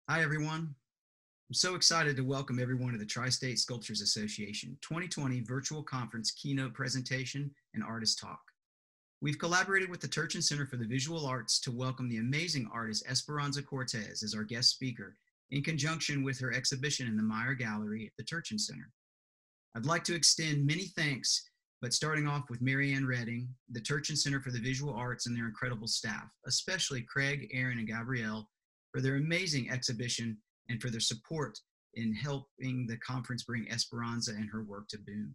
Hi, everyone. I'm so excited to welcome everyone to the Tristate Sculptors Association 2020 Virtual Conference Keynote Presentation and Artist Talk. We've collaborated with the Turchin Center for the Visual Arts to welcome the amazing artist Esperanza Cortez as our guest speaker in conjunction with her exhibition in the Meyer Gallery at the Turchin Center. I'd like to extend many thanks, but starting off with Marianne Redding, the Turchin Center for the Visual Arts and their incredible staff, especially Craig, Aaron, and Gabrielle, for their amazing exhibition and for their support in helping the conference bring Esperanza and her work to Boone.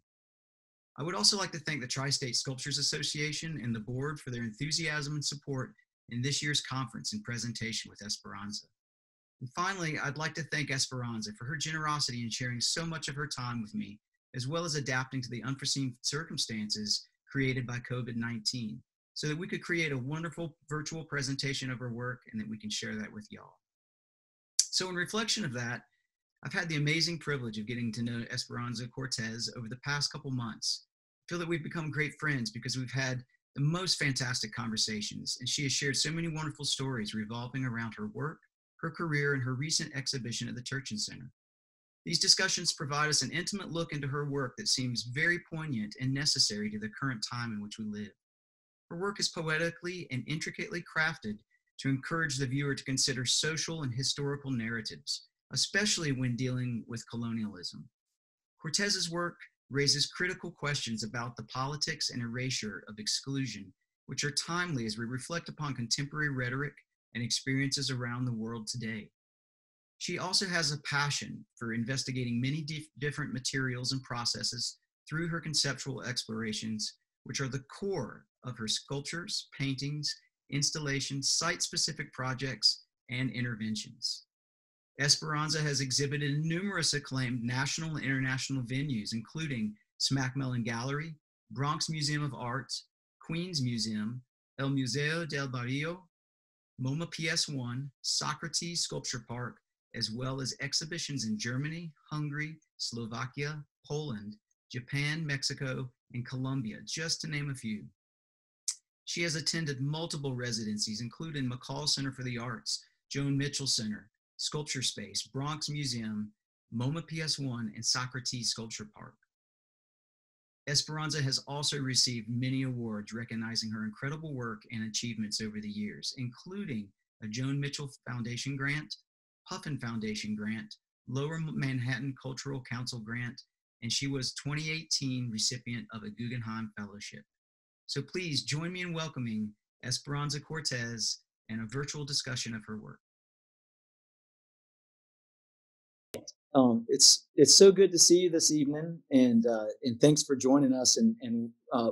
I would also like to thank the Tri-State Sculptors Association and the board for their enthusiasm and support in this year's conference and presentation with Esperanza. And finally, I'd like to thank Esperanza for her generosity in sharing so much of her time with me, as well as adapting to the unforeseen circumstances created by COVID-19, so that we could create a wonderful virtual presentation of her work and that we can share that with y'all. So in reflection of that, I've had the amazing privilege of getting to know Esperanza Cortez over the past couple months. I feel that we've become great friends because we've had the most fantastic conversations, and she has shared so many wonderful stories revolving around her work, her career, and her recent exhibition at the Turchin Center. These discussions provide us an intimate look into her work that seems very poignant and necessary to the current time in which we live. Her work is poetically and intricately crafted to encourage the viewer to consider social and historical narratives, especially when dealing with colonialism. Cortez's work raises critical questions about the politics and erasure of exclusion, which are timely as we reflect upon contemporary rhetoric and experiences around the world today. She also has a passion for investigating many different materials and processes through her conceptual explorations, which are the core of her sculptures, paintings, installations, site-specific projects, and interventions. Esperanza has exhibited in numerous acclaimed national and international venues, including Smack Mellon Gallery, Bronx Museum of Art, Queens Museum, El Museo del Barrio, MoMA PS1, Socrates Sculpture Park, as well as exhibitions in Germany, Hungary, Slovakia, Poland, Japan, Mexico, and Colombia, just to name a few. She has attended multiple residencies, including McCall Center for the Arts, Joan Mitchell Center, Sculpture Space, Bronx Museum, MoMA PS1, and Socrates Sculpture Park. Esperanza has also received many awards recognizing her incredible work and achievements over the years, including a Joan Mitchell Foundation grant, Puffin Foundation grant, Lower Manhattan Cultural Council grant, and she was 2018 recipient of a Guggenheim Fellowship. So please join me in welcoming Esperanza Cortez and a virtual discussion of her work. It's so good to see you this evening, and thanks for joining us. And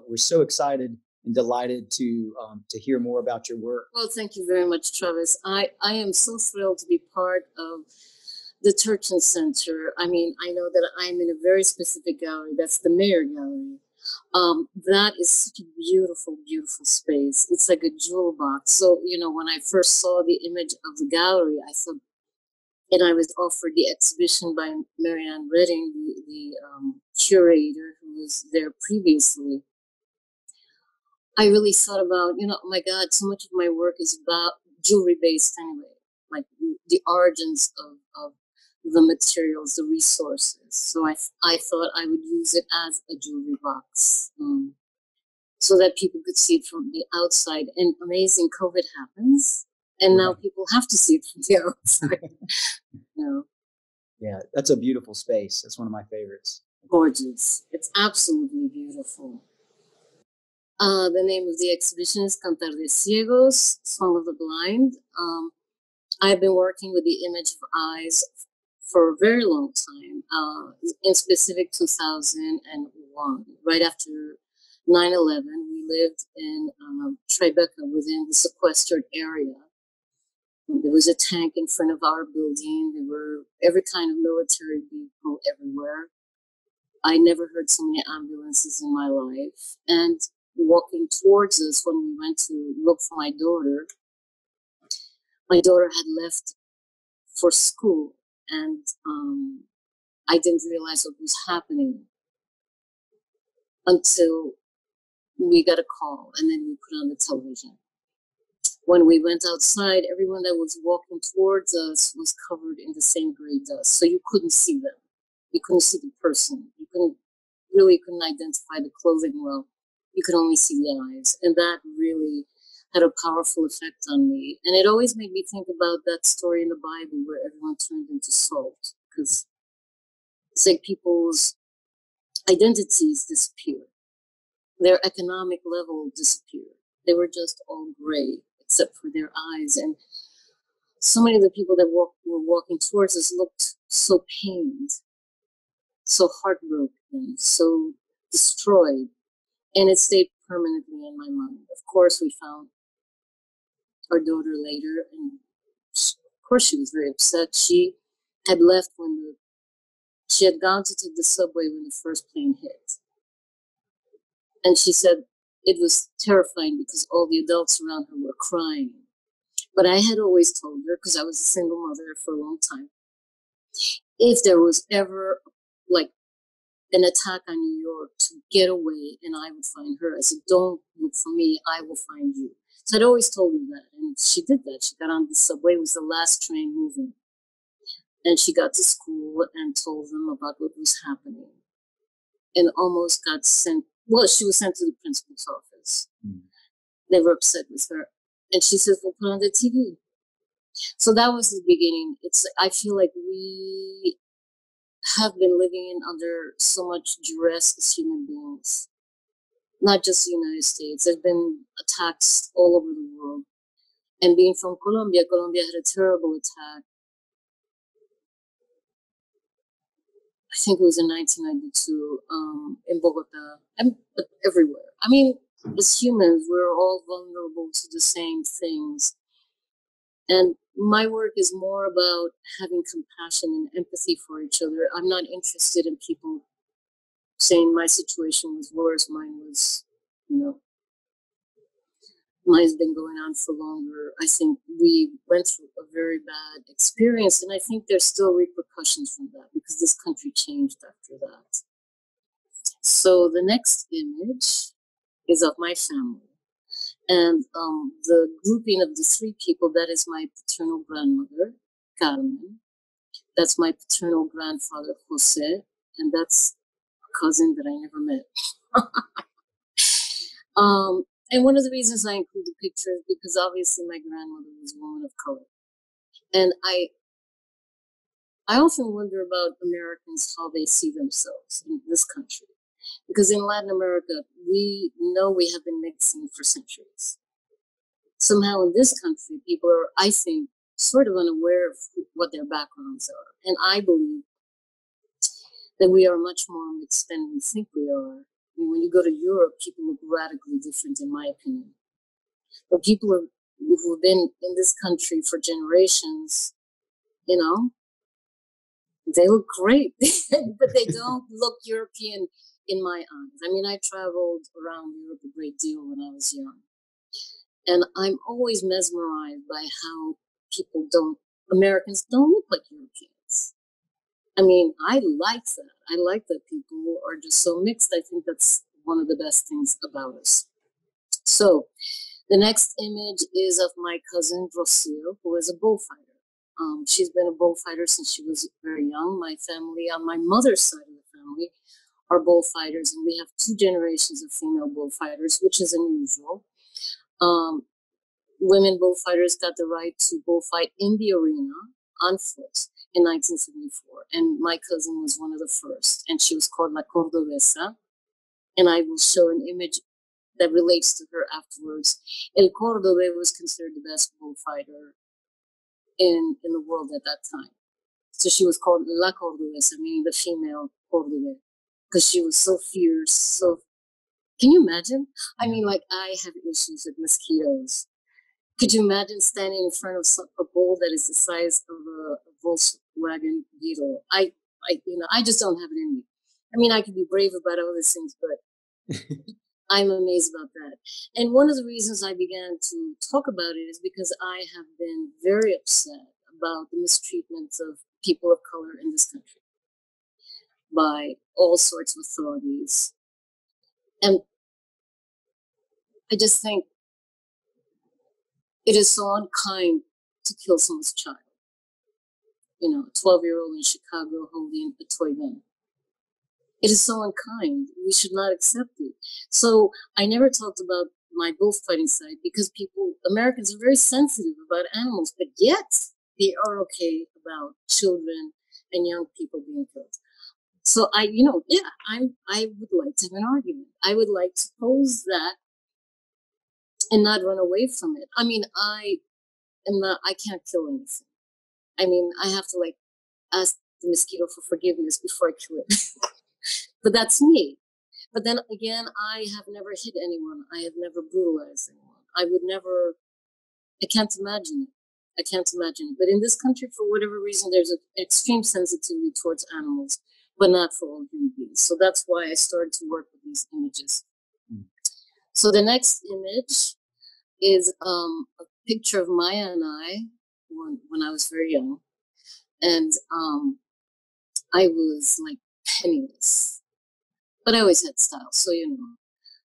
we're so excited and delighted to hear more about your work. Well, thank you very much, Travis. I am so thrilled to be part of the Turchin Center. I mean, I know that I'm in a very specific gallery. That's the Meyer Gallery. That is such a beautiful, beautiful space. It's like a jewel box. So, you know, when I first saw the image of the gallery, I thought, and I was offered the exhibition by Marianne Redding, the curator who was there previously. I really thought about, you know, oh my God, so much of my work is about jewelry based anyway, like the origins of the materials, the resources. So I thought I would use it as a jewelry box so that people could see it from the outside. And amazing, COVID happens. And now people have to see it from the outside. No. Yeah, that's a beautiful space. That's one of my favorites. Gorgeous. It's absolutely beautiful. The name of the exhibition is Cantar de Ciegos, Song of the Blind. I've been working with the image of eyes for a very long time, in specific 2001, right after 9/11. We lived in Tribeca within the sequestered area. There was a tank in front of our building. There were every kind of military vehicle everywhere. I never heard so many ambulances in my life. And walking towards us when we went to look for my daughter had left for school. And I didn't realize what was happening until we got a call, and then we put on the television. When we went outside, everyone that was walking towards us was covered in the same gray dust. So you couldn't see them. You couldn't see the person. You couldn't identify the clothing well. You could only see the eyes. And that really had a powerful effect on me. And it always made me think about that story in the Bible where everyone turned into salt. Because it's like people's identities disappear. Their economic level disappeared. They were just all gray, except for their eyes. And so many of the people that were walking towards us looked so pained, so heartbroken, so destroyed. And it stayed permanently in my mind. Of course, we found our daughter later, and of course she was very upset. She had left she had gone to take the subway when the first plane hit. And she said it was terrifying because all the adults around her were crying. But I had always told her, because I was a single mother for a long time, if there was ever like an attack on New York, to get away and I would find her. I said, don't look for me, I will find you. So I'd always told her that. And she did that. She got on the subway. It was the last train moving. And she got to school and told them about what was happening. And almost got sent, well, she was sent to the principal's office. Mm. They were upset with her. And she says, we'll put on the TV. So that was the beginning. I feel like we have been living under so much duress as human beings. Not just the United States. There's been attacks all over the world. And being from Colombia, Colombia had a terrible attack. I think it was in 1992 in Bogota, but everywhere. I mean, as humans, we're all vulnerable to the same things. And my work is more about having compassion and empathy for each other. I'm not interested in people saying my situation was worse, mine was, mine's been going on for longer. I think we went through a very bad experience, and I think there's still repercussions from that because this country changed after that. So the next image is of my family. And the grouping of the three people, that is my paternal grandmother, Carmen. That's my paternal grandfather, Jose. And that's a cousin that I never met. And one of the reasons I include the picture is because obviously my grandmother was a woman of color. And I often wonder about Americans, how they see themselves in this country. Because in Latin America, we know we have been mixing for centuries. Somehow in this country, people are, I think, sort of unaware of what their backgrounds are. And I believe that we are much more mixed than we think we are. I mean, when you go to Europe, people look radically different, in my opinion. But people who have been in this country for generations, they look great, but they don't look European in my eyes. I mean, I traveled around Europe a great deal when I was young. And I'm always mesmerized by how Americans don't look like Europeans. I mean, I like that. I like that people are just so mixed. I think that's one of the best things about us. So the next image is of my cousin, Rocio, who is a bullfighter. She's been a bullfighter since she was very young. My family, on my mother's side of the family, are bullfighters, and we have 2 generations of female bullfighters, which is unusual. Women bullfighters got the right to bullfight in the arena on foot in 1974, and my cousin was one of the first, and she was called La Cordobesa, and I will show an image that relates to her afterwards. El Córdobe was considered the best bullfighter in the world at that time. So she was called La Cordobesa, meaning the female Córdobe, because she was so fierce. So, can you imagine? I mean, like, I have issues with mosquitoes. Could you imagine standing in front of a bull that is the size of a Volkswagen Beetle? I just don't have it in me. I mean, I could be brave about all these things, but I'm amazed about that. And one of the reasons I began to talk about it is because I have been very upset about the mistreatment of people of color in this country by all sorts of authorities. And I just think It is so unkind to kill someone's child. You know, a 12-year-old in Chicago holding a toy gun. It is so unkind. We should not accept it. So I never talked about my bullfighting side because Americans are very sensitive about animals, but yet they are okay about children and young people being killed. So I would like to have an argument. I would like to pose that and not run away from it. I mean, I can't kill anything. I mean, I have to ask the mosquito for forgiveness before I kill it. But that's me. But then again, I have never hit anyone. I have never brutalized anyone. I can't imagine it. I can't imagine it. But in this country, for whatever reason, there's an extreme sensitivity towards animals, but not for all human beings. So that's why I started to work with these images. So the next image is a picture of Maya and I when I was very young. And I was like penniless. But I always had style, so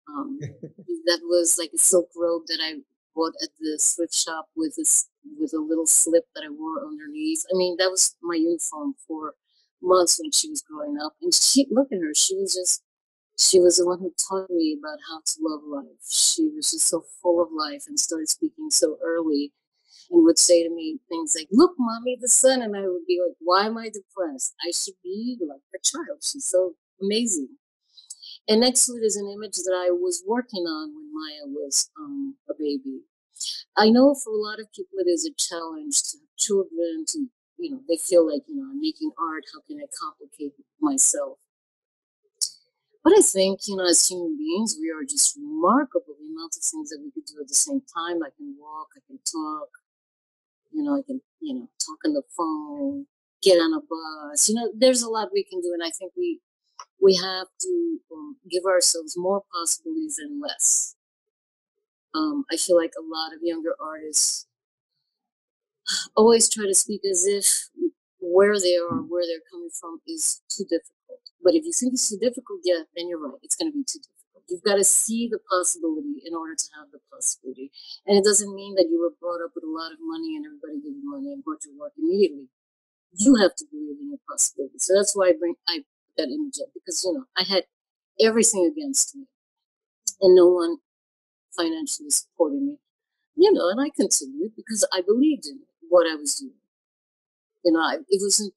that was like a silk robe that I bought at the thrift shop with a little slip that I wore underneath. I mean, that was my uniform for months when she was growing up. And look at her, she was the one who taught me about how to love life. She was just so full of life and started speaking so early and would say to me things like, "Look, mommy, the sun." And I would be like, "Why am I depressed? I should be like a child. She's so amazing." And next to it is an image that I was working on when Maya was a baby. I know for a lot of people it is a challenge to have children to, they feel like, I'm making art. How can I complicate myself? But I think, as human beings, we are just remarkable. The amount of things that we could do at the same time. I can walk, I can talk, I can, talk on the phone, get on a bus. There's a lot we can do. And I think we have to give ourselves more possibilities than less. I feel like a lot of younger artists always try to speak as if where they are, where they're coming from is too difficult. But if you think it's too difficult, yeah, then you're right. It's going to be too difficult. You've got to see the possibility in order to have the possibility. And it doesn't mean that you were brought up with a lot of money and everybody gave you money and brought your work immediately. You have to believe in your possibility. So that's why I put that image up, because, I had everything against me and no one financially supported me, and I continued because I believed in what I was doing. It wasn't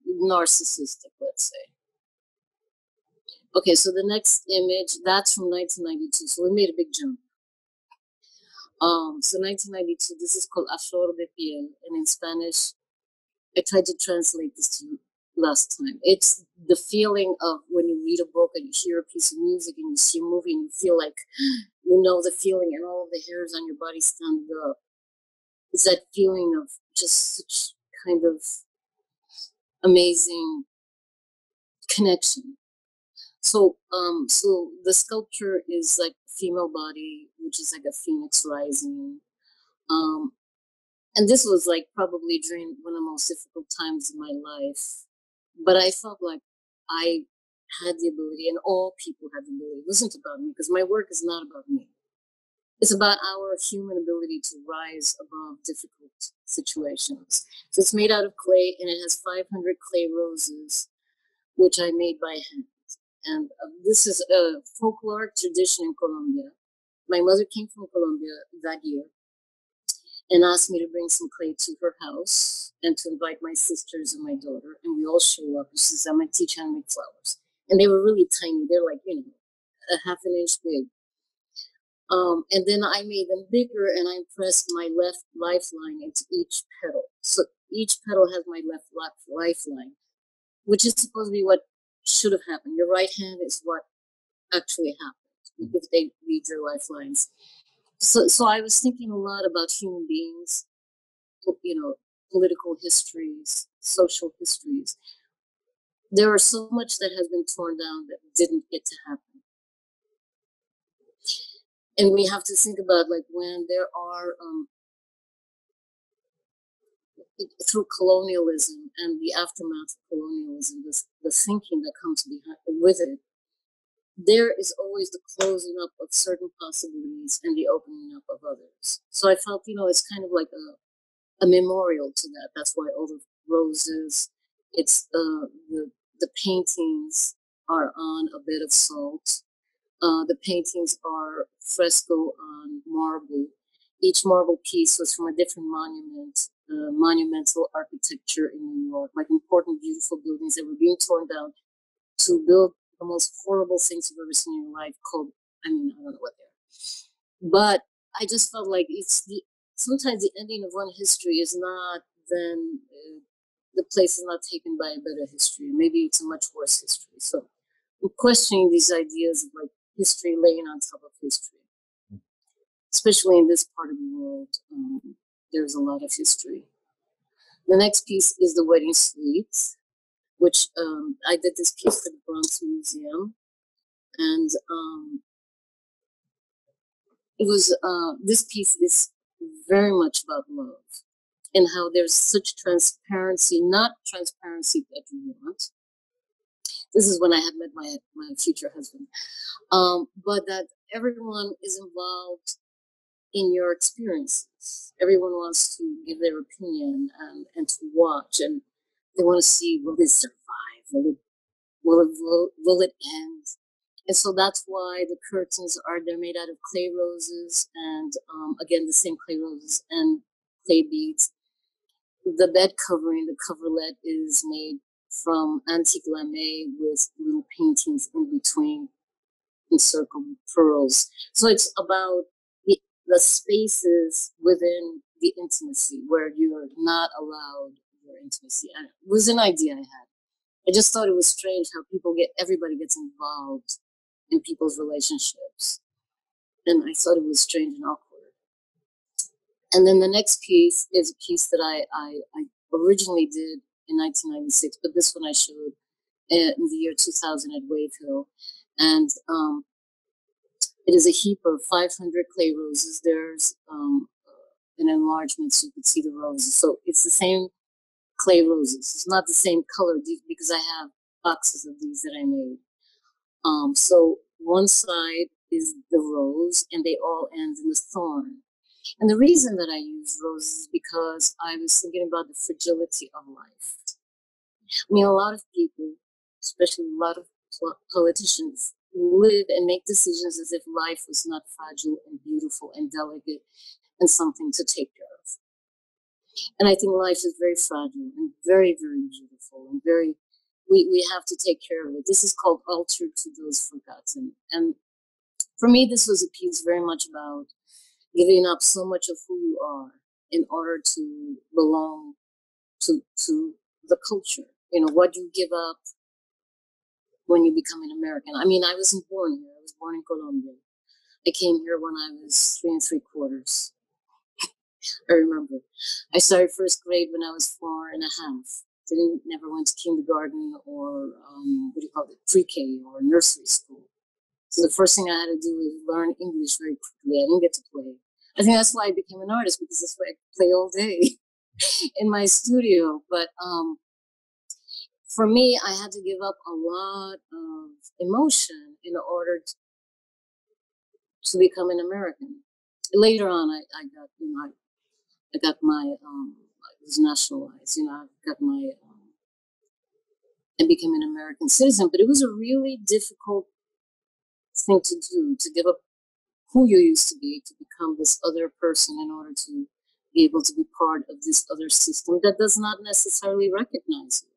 narcissistic, let's say. Okay, so the next image, that's from 1992. So we made a big jump. So 1992, this is called A Flor de Piel. And in Spanish, I tried to translate this to you last time. It's the feeling of when you read a book and you hear a piece of music and you see a movie and you feel like, the feeling and all of the hairs on your body stand up. It's that feeling of just such kind of amazing connection. So the sculpture is like a female body, which is like a phoenix rising. And this was like probably during one of the most difficult times in my life. But I felt like I had the ability, and all people had the ability. It wasn't about me, because my work is not about me. It's about our human ability to rise above difficult situations. So it's made out of clay, and it has 500 clay roses, which I made by hand. And this is a folkloric tradition in Colombia. My mother came from Colombia that year and asked me to bring some clay to her house and to invite my sisters and my daughter. And we all show up. She says, "I'm going to teach you how to make flowers." And they were really tiny. They're like, a half an inch big. And then I made them bigger, and I pressed my left lifeline into each petal. So each petal has my left lifeline, which is supposed to be what should have happened. Your right hand is what actually happened if they read your lifelines. So I was thinking a lot about human beings, political histories, social histories. There are so much that has been torn down that didn't get to happen. And we have to think about when there are, through colonialism and the aftermath of colonialism, the thinking that comes with it, there is always the closing up of certain possibilities and the opening up of others. So I felt, it's kind of like a memorial to that. That's why all the roses, it's the paintings are on a bed of salt. The paintings are fresco on marble. Each marble piece was from a different monument, monumental architecture in New York, like important, beautiful buildings that were being torn down to build the most horrible things you've ever seen in your life called, I don't know what they are. But I just felt like sometimes the ending of one history is not then the place is not taken by a better history. Maybe it's a much worse history. So I'm questioning these ideas of like history laying on top of history, especially in this part of the world. There's a lot of history. The next piece is the wedding suite, which I did this piece for the Bronx Museum, and it was this piece is very much about love and how there's such transparency, not transparency that you want. This is when I had met my future husband, but that everyone is involved in your experiences. Everyone wants to give their opinion and to watch, and they want to see, will it survive? Will it end? And so that's why the curtains they're made out of clay roses, and again, the same clay roses and clay beads. The bed covering, the coverlet, is made from antique lame with little paintings in between, encircled pearls. So it's about the spaces within the intimacy where you're not allowed your intimacy. And it was an idea I had. I just thought it was strange how everybody gets involved in people's relationships. And I thought it was strange and awkward. And then the next piece is a piece that I originally did in 1996, but this one I showed in the year 2000 at Wave Hill. And it is a heap of 500 clay roses. There's an enlargement so you could see the roses. So it's the same clay roses. It's not the same color because I have boxes of these that I made. So one side is the rose and they all end in the thorn. And the reason that I use roses is because I was thinking about the fragility of life. I mean, a lot of people, especially a lot of politicians, live and make decisions as if life was not fragile and beautiful and delicate and something to take care of. And I think life is very fragile and very, very beautiful and we have to take care of it. This is called Altered to Those Forgotten. And for me, this was a piece very much about giving up so much of who you are in order to belong to the culture. What you give up when you become an American. I mean, I wasn't born here. I was born in Colombia. I came here when I was 3 3/4. I remember. I started first grade when I was 4 1/2. Never went to kindergarten or pre-K or nursery school. So the first thing I had to do was learn English very quickly. I didn't get to play. I think that's why I became an artist, because that's why I could play all day in my studio. But for me, I had to give up a lot of emotion in order to become an American. Later on, I got my I was nationalized. I got my I became an American citizen. But it was a really difficult thing to do, to give up who you used to be to become this other person in order to be able to be part of this other system that does not necessarily recognize you.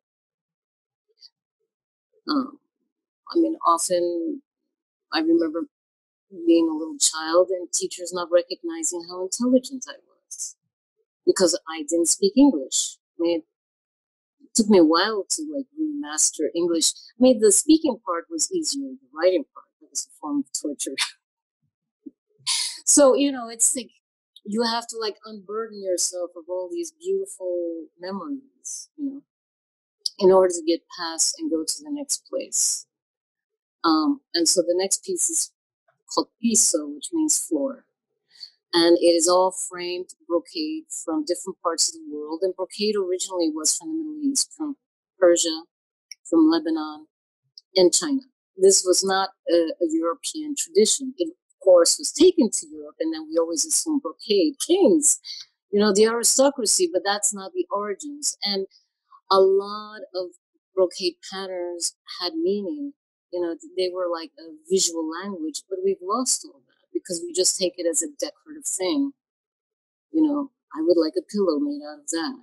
Often I remember being a little child and teachers not recognizing how intelligent I was because I didn't speak English. It took me a while to really master English. The speaking part was easier. The writing part was a form of torture. So, it's like you have to unburden yourself of all these beautiful memories, in order to get past and go to the next place. And so the next piece is called piso, which means floor. And it is all framed brocade from different parts of the world. And brocade originally was from the Middle East, from Persia, from Lebanon, and China. this was not a European tradition. It, of course, was taken to Europe, and then we always assume brocade, kings, the aristocracy, but that's not the origins. And a lot of brocade patterns had meaning. They were like a visual language, but we've lost all that because we just take it as a decorative thing. I would like a pillow made out of that,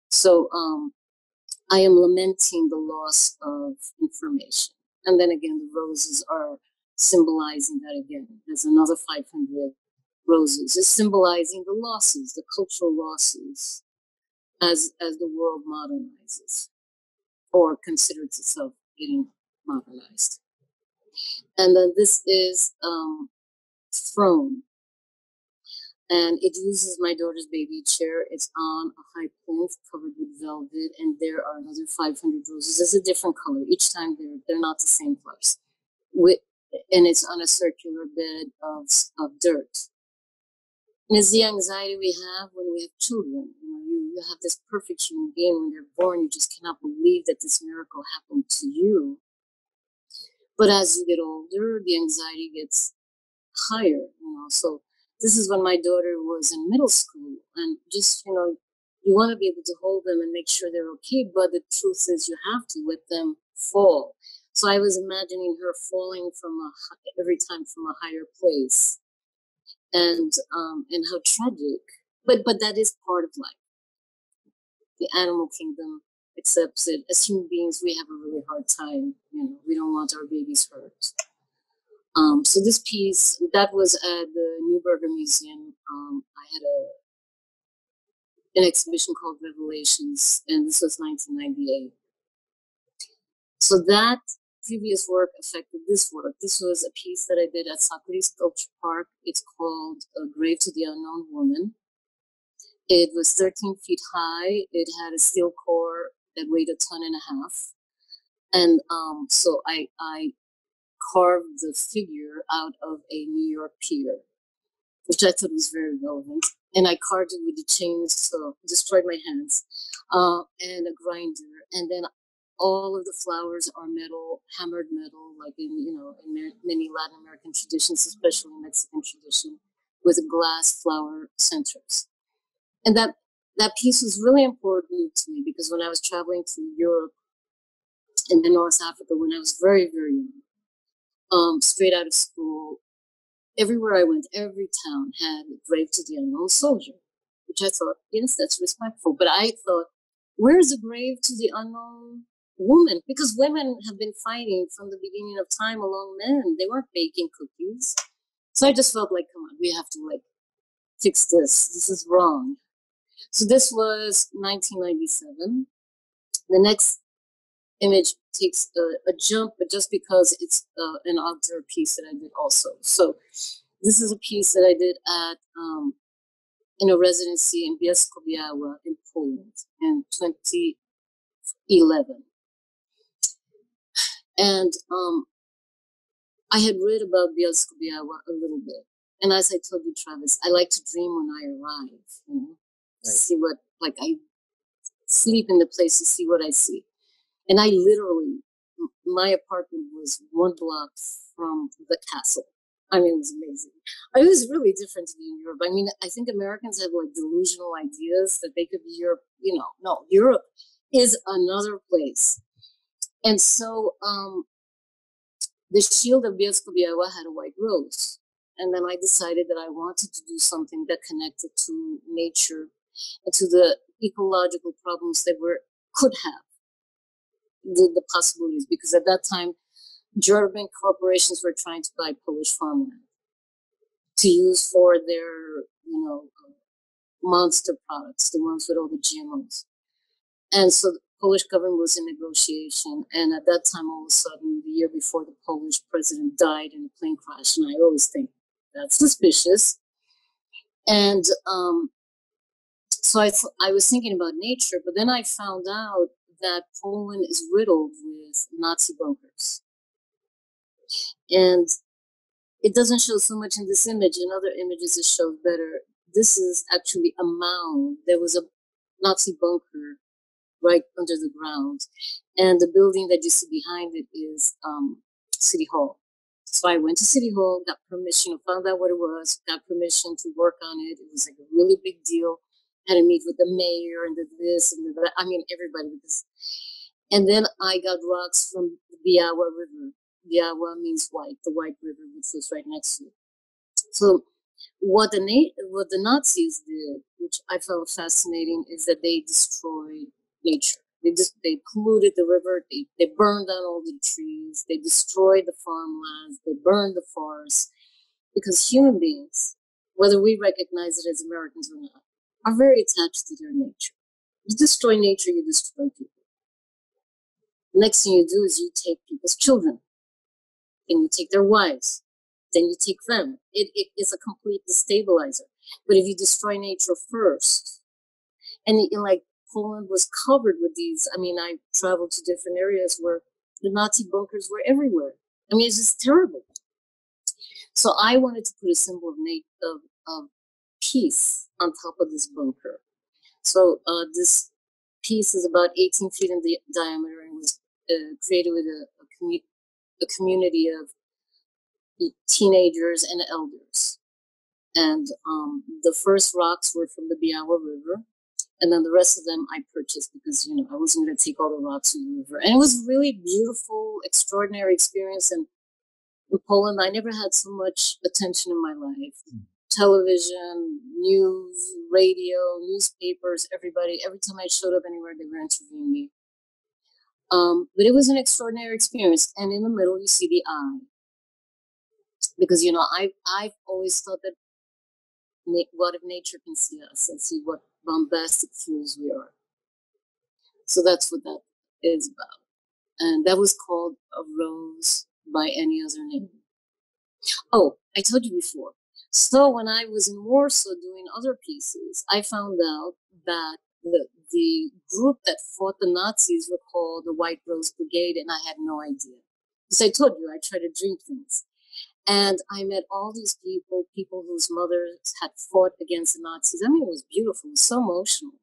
So I am lamenting the loss of information. And then again, the roses are symbolizing that again. There's another 500 roses. It's symbolizing the losses, the cultural losses as the world modernizes or considers itself getting modernized. And then this is throne. And it uses my daughter's baby chair. It's on a high plinth covered with velvet, and there are another 500 roses. It's a different color. Each time they're not the same flowers. And it's on a circular bed of dirt. And it's the anxiety we have when we have children. You have this perfect human being when they're born. You just cannot believe that this miracle happened to you. But as you get older, the anxiety gets higher, So this is when my daughter was in middle school, and just, you want to be able to hold them and make sure they're okay. But the truth is you have to let them fall. So I was imagining her falling every time from a higher place, and how tragic. But that is part of life. The animal kingdom accepts it. As human beings, we have a really hard time. We don't want our babies hurt. So this piece, that was at the Neuberger Museum. I had an exhibition called Revelations, and this was 1998. So that previous work affected this work. This was a piece that I did at Sculptor Park. It's called A Grave to the Unknown Woman. It was 13 feet high. It had a steel core that weighed 1.5 tons. And so I carved the figure out of a New York pier, which I thought was very relevant. And I carved it with the chainsaw, destroyed my hands, and a grinder. And then all of the flowers are metal, hammered metal, like in many Latin American traditions, especially Mexican tradition, with glass flower centers. And that piece was really important to me because when I was traveling to Europe and then North Africa, when I was very, very young, straight out of school, everywhere I went, every town had a grave to the unknown soldier, which I thought, yes, that's respectful. But I thought, where's a grave to the unknown woman? Because women have been fighting from the beginning of time along men. They weren't baking cookies. So I just felt like, come on, we have to fix this. This is wrong. So this was 1997. The next image takes a jump, but just because it's an outdoor piece that I did also. So this is a piece that I did at in a residency in Bielsko-Biała in Poland in 2011. And I had read about Bielsko-Biała a little bit. And as I told you, Travis, I like to dream when I arrive, right. See what, I sleep in the place to see what I see. And I literally, my apartment was 1 block from the castle. I mean, it was amazing. It was really different to be in Europe. I mean, I think Americans have delusional ideas that they could be Europe. No, Europe is another place. And so the shield of Bielsko-Biała had a white rose. And then I decided that I wanted to do something that connected to nature and to the ecological problems that could have the possibilities. Because at that time, German corporations were trying to buy Polish farmland to use for their, monster products, the ones with all the GMOs. And so the Polish government was in negotiation. And at that time, all of a sudden, the year before, the Polish president died in a plane crash. And I always think that's suspicious. And so I was thinking about nature, but then I found out that Poland is riddled with Nazi bunkers. And it doesn't show so much in this image. In other images, it shows better. This is actually a mound. There was a Nazi bunker right under the ground. And the building that you see behind it is City Hall. So I went to City Hall, got permission, found out what it was, got permission to work on it. It was like a really big deal. Had to meet with the mayor and the this and the that. I mean, everybody with this. And then I got rocks from the Biawa River. Biawa means white, the white river, which was right next to it. So what the Nazis did, which I found fascinating, is that they destroyed nature. They polluted the river. They burned down all the trees. They destroyed the farmlands. They burned the forests, because human beings, whether we recognize it as Americans or not, are very attached to their nature. You destroy nature, you destroy people. The next thing you do is you take people's children, and you take their wives, then you take them. It is a complete destabilizer. But if you destroy nature first, and like Poland was covered with these, I mean, I traveled to different areas where the Nazi bunkers were everywhere. I mean, it's just terrible. So I wanted to put a symbol of peace on top of this bunker. So this piece is about 18 feet in diameter and was created with a community of teenagers and elders. And the first rocks were from the Biawa River. And then the rest of them I purchased because, you know, I wasn't going to take all the rocks from the river. And it was really beautiful, extraordinary experience. And in Poland, I never had so much attention in my life. Television, news, radio, newspapers, everybody. Every time I showed up anywhere, they were interviewing me. But it was an extraordinary experience. And in the middle, you see the eye. Because, you know, I've always thought that what if nature can see us and see what bombastic fools we are. So that's what that is about. And that was called A Rose by Any Other Name. Oh, I told you before. So when I was in Warsaw doing other pieces, I found out that the group that fought the Nazis were called the White Rose Brigade, and I had no idea. Because I told you, I try to dream things. And I met all these people whose mothers had fought against the Nazis. I mean, it was beautiful. It was so emotional.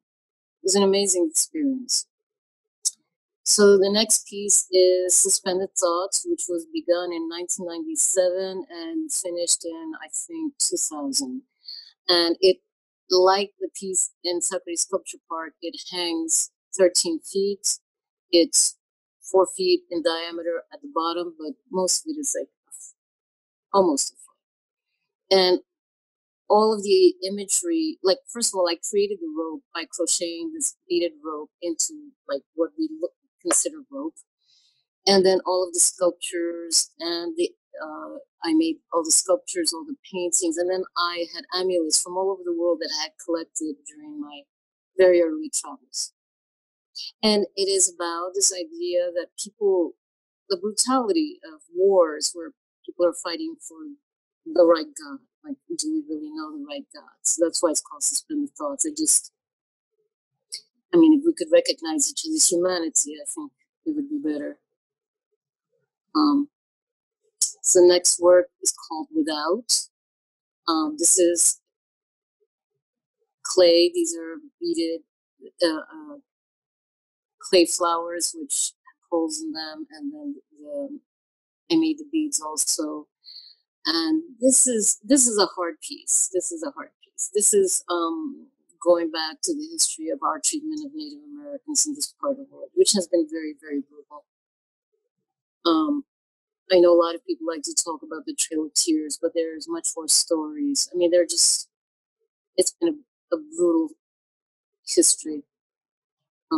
It was an amazing experience. So the next piece is Suspended Thoughts, which was begun in 1997 and finished in, I think, 2000. And it, like the piece in Sakura Sculpture Park, it hangs 13 feet. It's 4 feet in diameter at the bottom, but most of it is like almost a foot. And all of the imagery, like, first of all, I created the rope by crocheting this beaded rope into like what we consider rope. And then all of the sculptures and I made all the sculptures, all the paintings. And then I had amulets from all over the world that I had collected during my very early travels. And it is about this idea that people, the brutality of wars where people are fighting for the right God. Like, do we really know the right God? So that's why it's called Suspended Thoughts. I mean, if we could recognize each other's humanity, I think it would be better. So the next work is called Without. This is clay. These are beaded clay flowers, which have holes in them, and then I made the beads also. And this is a hard piece. This is going back to the history of our treatment of Native Americans in this part of the world, which has been very, very brutal. I know a lot of people like to talk about the Trail of Tears, but there's much more stories. I mean, it's been a brutal history.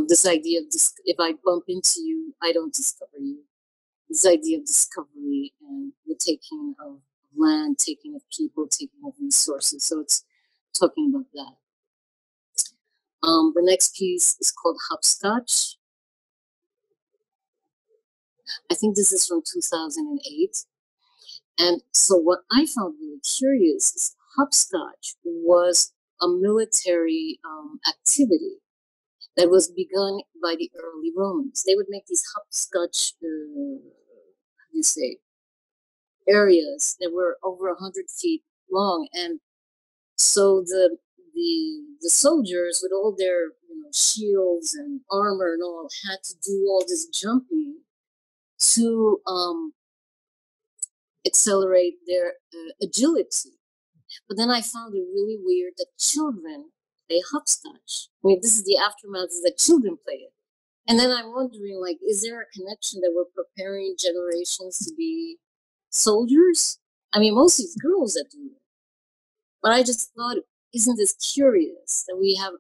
This idea of if I bump into you, I don't discover you. This idea of discovery and the taking of land, taking of people, taking of resources. So it's talking about that. The next piece is called Hopscotch. I think this is from 2008. And so what I found really curious is hopscotch was a military activity that was begun by the early Romans. They would make these hopscotch, areas that were over 100 feet long. And so the soldiers with all their, shields and armor and all, had to do all this jumping to accelerate their agility. But then I found it really weird that children play hopscotch. I mean, this is the aftermath, is that children play it. And then I'm wondering, like, is there a connection that we're preparing generations to be soldiers? I mean, mostly it's girls that do it. But I just thought, isn't this curious that we have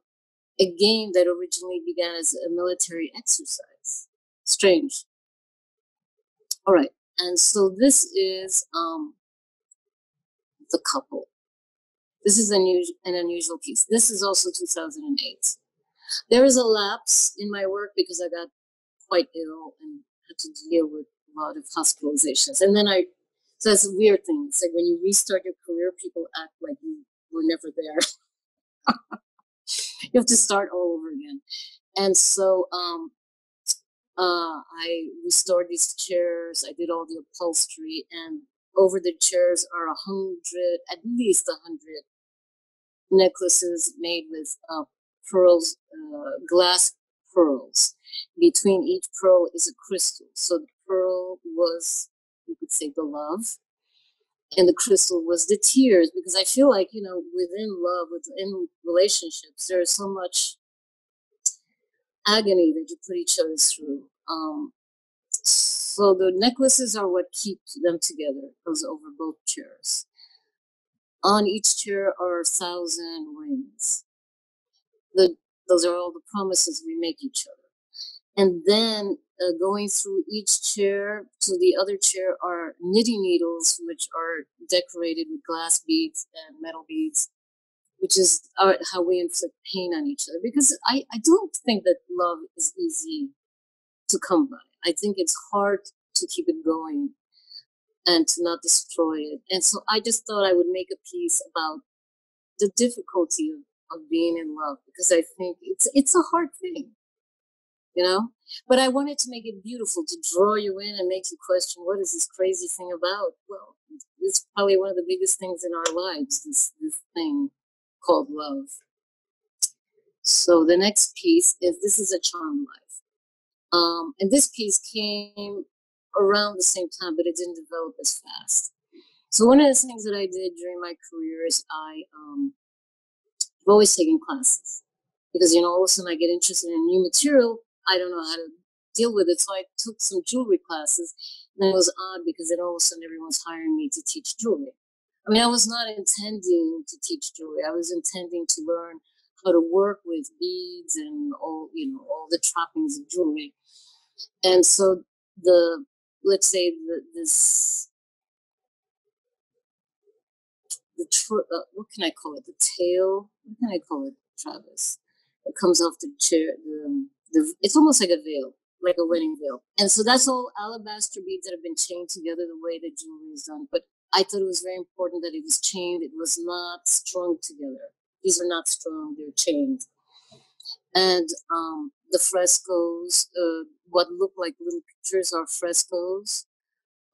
a game that originally began as a military exercise? Strange. All right. And so this is the couple. This is an unusual piece. This is also 2008. There is a lapse in my work because I got quite ill and had to deal with a lot of hospitalizations. And then so that's a weird thing. It's like when you restart your career, people act like you were never there. You have to start all over again. And so I restored these chairs. I did all the upholstery, and over the chairs are at least 100 necklaces made with pearls, glass pearls. Between each pearl is a crystal. So the pearl was, you could say, the love, and the crystal was the tears, because I feel like, within love, within relationships, there is so much agony that you put each other through. So the necklaces are what keep them together, goes over both chairs. On each chair are 1,000 rings. Those are all the promises we make each other. And then going through each chair to the other chair are knitting needles, which are decorated with glass beads and metal beads, which is how we inflict pain on each other. Because I don't think that love is easy to come by. I think it's hard to keep it going and to not destroy it. And so I just thought I would make a piece about the difficulty of being in love, because I think it's a hard thing, But I wanted to make it beautiful, to draw you in and make you question, what is this crazy thing about? Well, it's probably one of the biggest things in our lives, this thing called love. So the next piece this is a charmed life. And this piece came around the same time, but it didn't develop as fast. So one of the things that I did during my career is I've always taken classes, because, all of a sudden I get interested in new material. I don't know how to deal with it. So I took some jewelry classes, and it was odd because then all of a sudden everyone's hiring me to teach jewelry. I mean, I was not intending to teach jewelry. I was intending to learn how to work with beads and all the trappings of jewelry. And so what can I call it? The tail? What can I call it, Travis? It comes off the chair. It's almost like a veil, like a wedding veil. And so that's all alabaster beads that have been chained together the way that jewelry is done. But I thought it was very important that it was chained. It was not strung together. These are not strung, they're chained. And the frescoes, what look like little pictures are frescoes.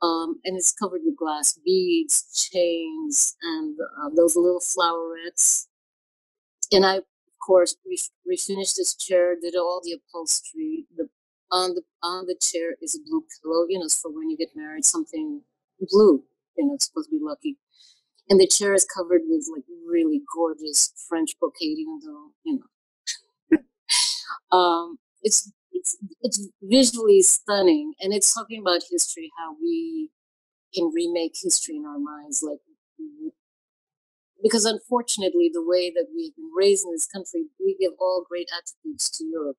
And it's covered with glass beads, chains, and those little flowerets. And I, of course, refinished this chair, did all the upholstery. On the chair is a blue pillow, it's for when you get married, something blue, it's supposed to be lucky. And the chair is covered with like really gorgeous French brocade, even though, it's visually stunning, and it's talking about history, how we can remake history in our minds, because unfortunately, the way that we've been raised in this country, we give all great attributes to Europe.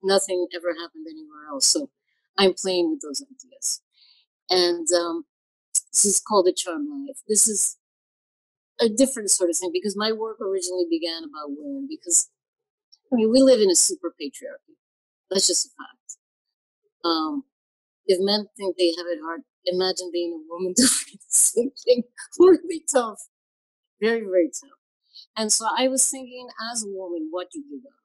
Nothing ever happened anywhere else. So I'm playing with those ideas. And this is called A Charmed Life. This is a different sort of thing, because my work originally began about women, because, we live in a super patriarchy. That's just a fact. If men think they have it hard, imagine being a woman doing the same thing. Really tough. Very, very tough. And so I was thinking, as a woman, what do you give up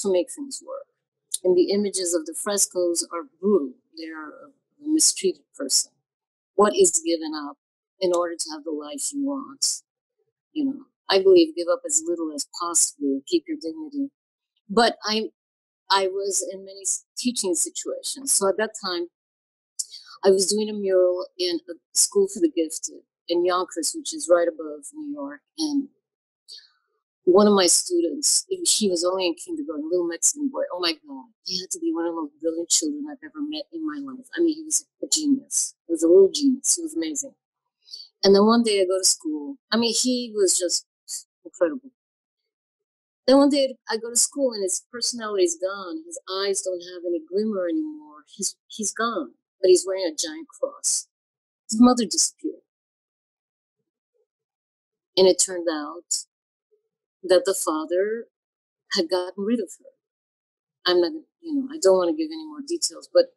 to make things work? And the images of the frescoes are brutal. They're a mistreated person. What is given up in order to have the life you want? I believe, give up as little as possible, keep your dignity. But I was in many teaching situations. So at that time, I was doing a mural in a school for the gifted in Yonkers, which is right above New York. And one of my students, he was only in kindergarten, little Mexican boy. Oh my God, he had to be one of the most brilliant children I've ever met in my life. I mean, he was a genius. He was a little genius. He was amazing. And then one day I go to school. I mean, he was just incredible. Then one day I go to school and his personality is gone. His eyes don't have any glimmer anymore. He's gone, but he's wearing a giant cross. His mother disappeared. And it turned out that the father had gotten rid of her. I'm not, I don't want to give any more details, but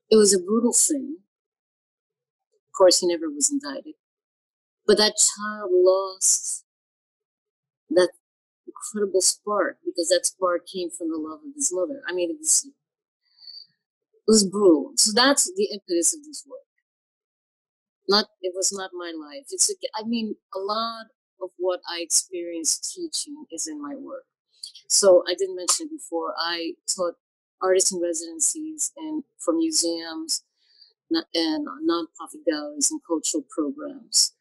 it was a brutal thing. Of course, he never was indicted. But that child lost that incredible spark, because that spark came from the love of his mother. I mean, it was brutal. So that's the impetus of this work. It was not my life. A lot of what I experienced teaching is in my work. So I didn't mention it before. I taught artist in residencies and for museums and nonprofit galleries and cultural programs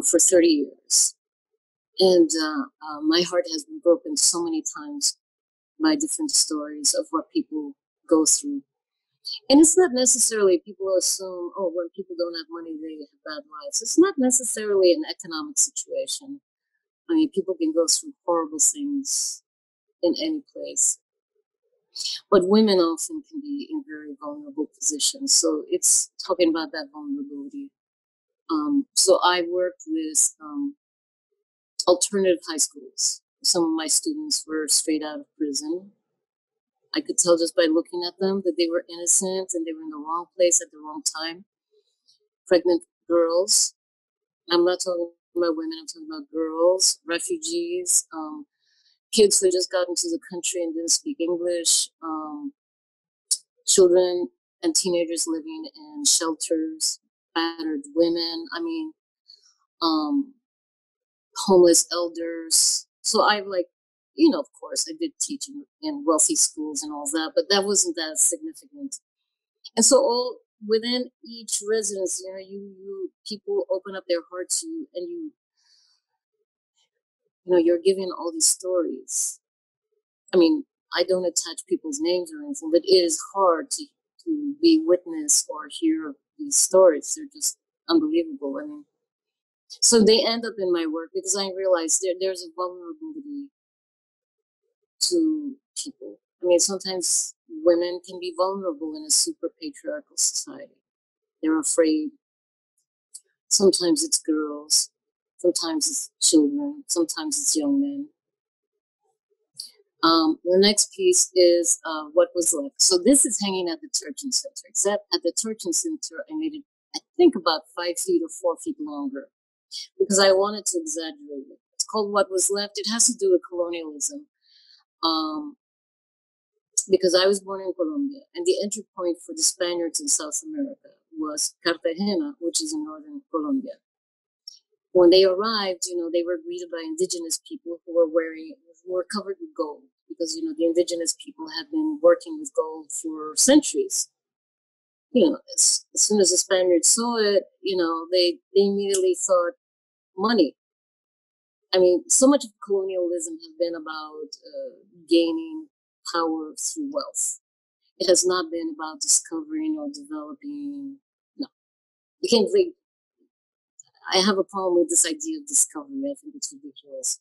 for 30 years. And my heart has been broken so many times by different stories of what people go through. And it's not necessarily, people assume, oh, when people don't have money, they have bad lives. It's not necessarily an economic situation. I mean, people can go through horrible things in any place. But women often can be in very vulnerable positions. So it's talking about that vulnerability. So I worked with alternative high schools. Some of my students were straight out of prison. I could tell just by looking at them that they were innocent and they were in the wrong place at the wrong time. Pregnant girls. I'm not talking about women, I'm talking about girls, refugees, kids who had just gotten to the country and didn't speak English, children and teenagers living in shelters, battered women, homeless elders. So of course, I did teaching in wealthy schools and all that, but that wasn't that significant. And so all within each residence, you people open up their hearts to you, and you're giving all these stories. I mean, I don't attach people's names or anything, but it is hard to be witness or hear these stories. They're just unbelievable. I mean, so they end up in my work because I realize there's a vulnerability to people. I mean, sometimes women can be vulnerable in a super patriarchal society. They're afraid. Sometimes it's girls. Sometimes it's children. Sometimes it's young men. The next piece is What Was Left. So this is hanging at the Turchin Center, except at the Turchin Center, I made it, I think, about 5 feet or 4 feet longer because I wanted to exaggerate it. It's called What Was Left. It has to do with colonialism. Because I was born in Colombia, and the entry point for the Spaniards in South America was Cartagena, which is in northern Colombia. When they arrived, they were greeted by indigenous people who were covered with gold, because the indigenous people had been working with gold for centuries. As soon as the Spaniards saw it, they immediately thought money. I mean, so much of colonialism has been about gaining power through wealth. It has not been about discovering or developing. No, you can't really. I have a problem with this idea of discovery. I think it's ridiculous.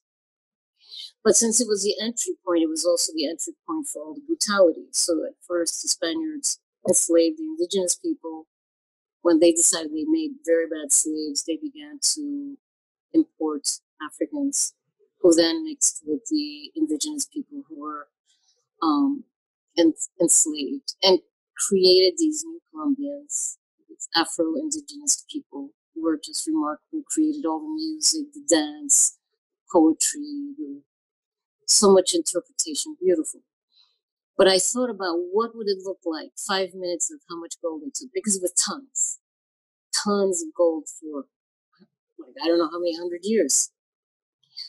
But since it was the entry point, it was also the entry point for all the brutality. So at first, the Spaniards enslaved the indigenous people. When they decided they made very bad slaves, they began to import Africans, who then mixed with the indigenous people who were enslaved, and created these new Colombians, Afro-indigenous people who were just remarkable, created all the music, the dance, poetry, so much interpretation, beautiful. But I thought about what would it look like, 5 minutes of how much gold they took, because it was tons of gold for, I don't know how many 100 years.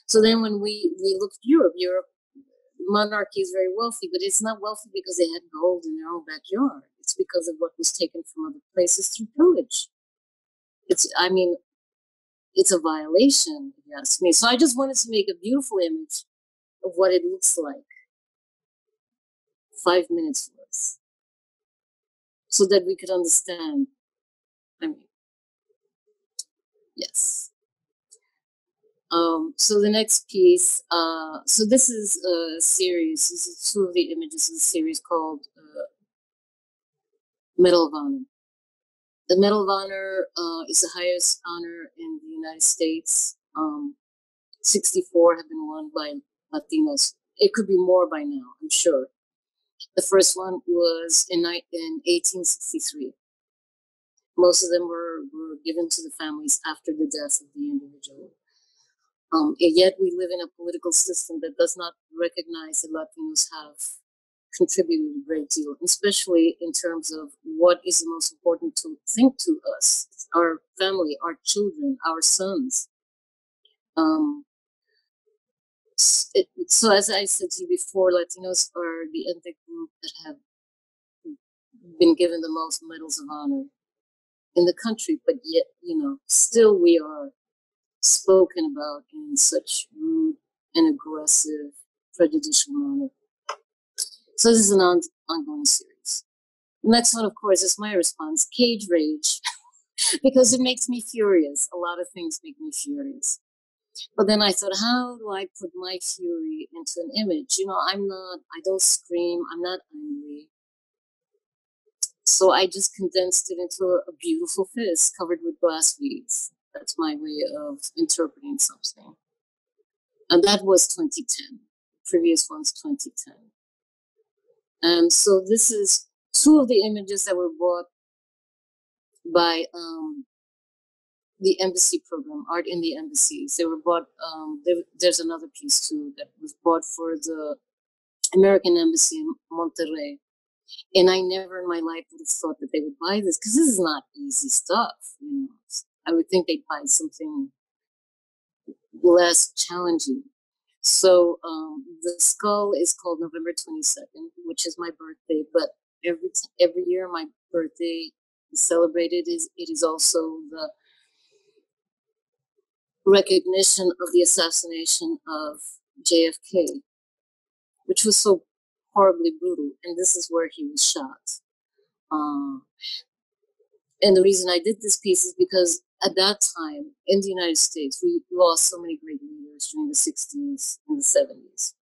So then when we look at Europe, monarchy is very wealthy, but it's not wealthy because they had gold in their own backyard. It's because of what was taken from other places through pillage. It's a violation, if you ask me. So I just wanted to make a beautiful image of what it looks like. 5 minutes for us. So that we could understand. Yes. So the next piece, so this is a series, this is 2 of the images of the series called Medal of Honor. The Medal of Honor is the highest honor in the United States. 64 have been won by Latinos. It could be more by now, I'm sure. The first one was in 1863. Most of them were given to the families after the death of the individual. Yet we live in a political system that does not recognize that Latinos have contributed a great deal, especially in terms of what is the most important to think to us, our family, our children, our sons. So as I said to you before, Latinos are the ethnic group that have been given the most medals of honor in the country, but yet, still we are spoken about in such rude and aggressive, prejudicial manner. So this is an ongoing series. The next one, of course, is my response, cage rage, because it makes me furious. A lot of things make me furious. But then I thought, how do I put my fury into an image? I don't scream, I'm not angry. So I just condensed it into a beautiful fist covered with glass beads. That's my way of interpreting something. And that was 2010. The previous one's 2010. And so this is 2 of the images that were bought by the embassy program, Art in the Embassies. They were bought, there's another piece too that was bought for the American Embassy in Monterrey. And I never in my life would have thought that they would buy this, because this is not easy stuff. I would think they'd buy something less challenging. So the skull is called November 22nd, which is my birthday. But every year my birthday is celebrated. It is also the recognition of the assassination of JFK, which was so horribly brutal. And this is where he was shot. And the reason I did this piece is because at that time in the United States, we lost so many great leaders during the 60s and the 70s,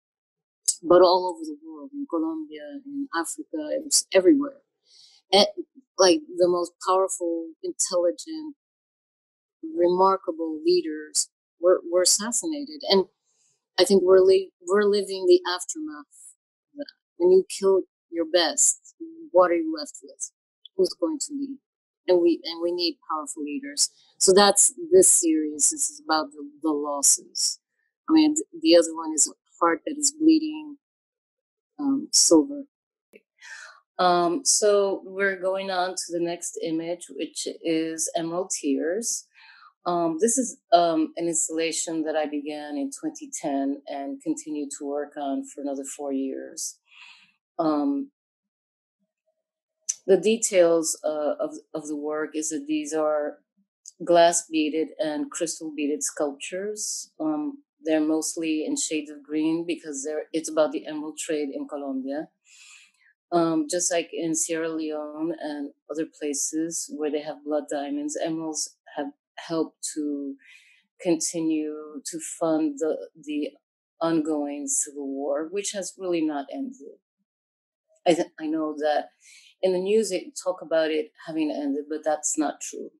but all over the world, in Colombia, in Africa, it was everywhere. And like the most powerful, intelligent, remarkable leaders were assassinated. And I think we're living the aftermath of that. When you kill your best, what are you left with? Who's going to lead? And we need powerful leaders. So that's this series. This is about the losses. I mean, the other one is a heart that is bleeding silver. So we're going on to the next image, which is Emerald Tears. This is an installation that I began in 2010 and continued to work on for another 4 years. The details of the work is that these are glass beaded and crystal beaded sculptures. They're mostly in shades of green because it's about the emerald trade in Colombia. Just like in Sierra Leone and other places where they have blood diamonds, emeralds have helped to continue to fund the ongoing civil war, which has really not ended. I know that in the news they talk about it having ended, but that's not true.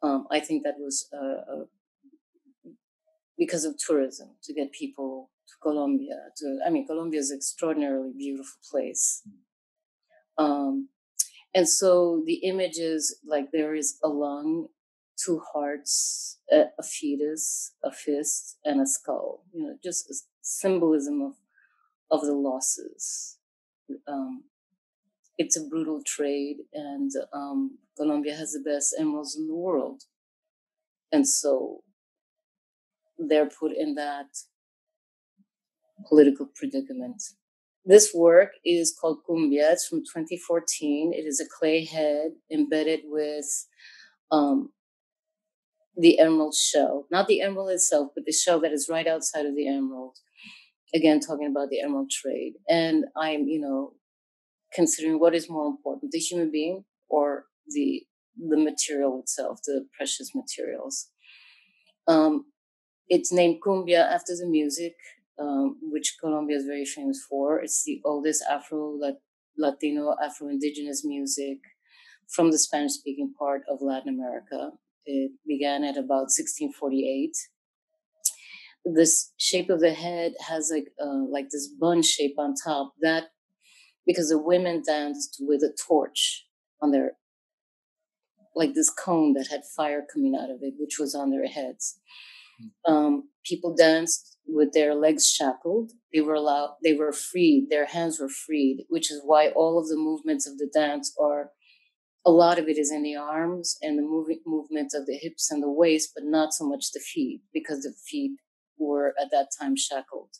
I think that was because of tourism, to get people to Colombia. Colombia is an extraordinarily beautiful place. And so the images, like there is a lung, 2 hearts, a fetus, a fist, and a skull. Just a symbolism of the losses. It's a brutal trade, and Colombia has the best emeralds in the world. And so they're put in that political predicament. This work is called Cumbia. It's from 2014. It is a clay head embedded with the emerald shell. Not the emerald itself, but the shell that is right outside of the emerald. Again, talking about the emerald trade. And I'm, considering what is more important, the human being or the material itself, the precious materials. It's named Cumbia after the music, which Colombia is very famous for. It's the oldest Latino, Afro-Indigenous music from the Spanish-speaking part of Latin America. It began at about 1648. This shape of the head has like this bun shape on top, that because the women danced with a torch on their, like this cone that had fire coming out of it, which was on their heads. People danced with their legs shackled. They were freed, their hands were freed, which is why all of the movements of the dance a lot of it is in the arms and the movement of the hips and the waist, but not so much the feet, because the feet were at that time shackled.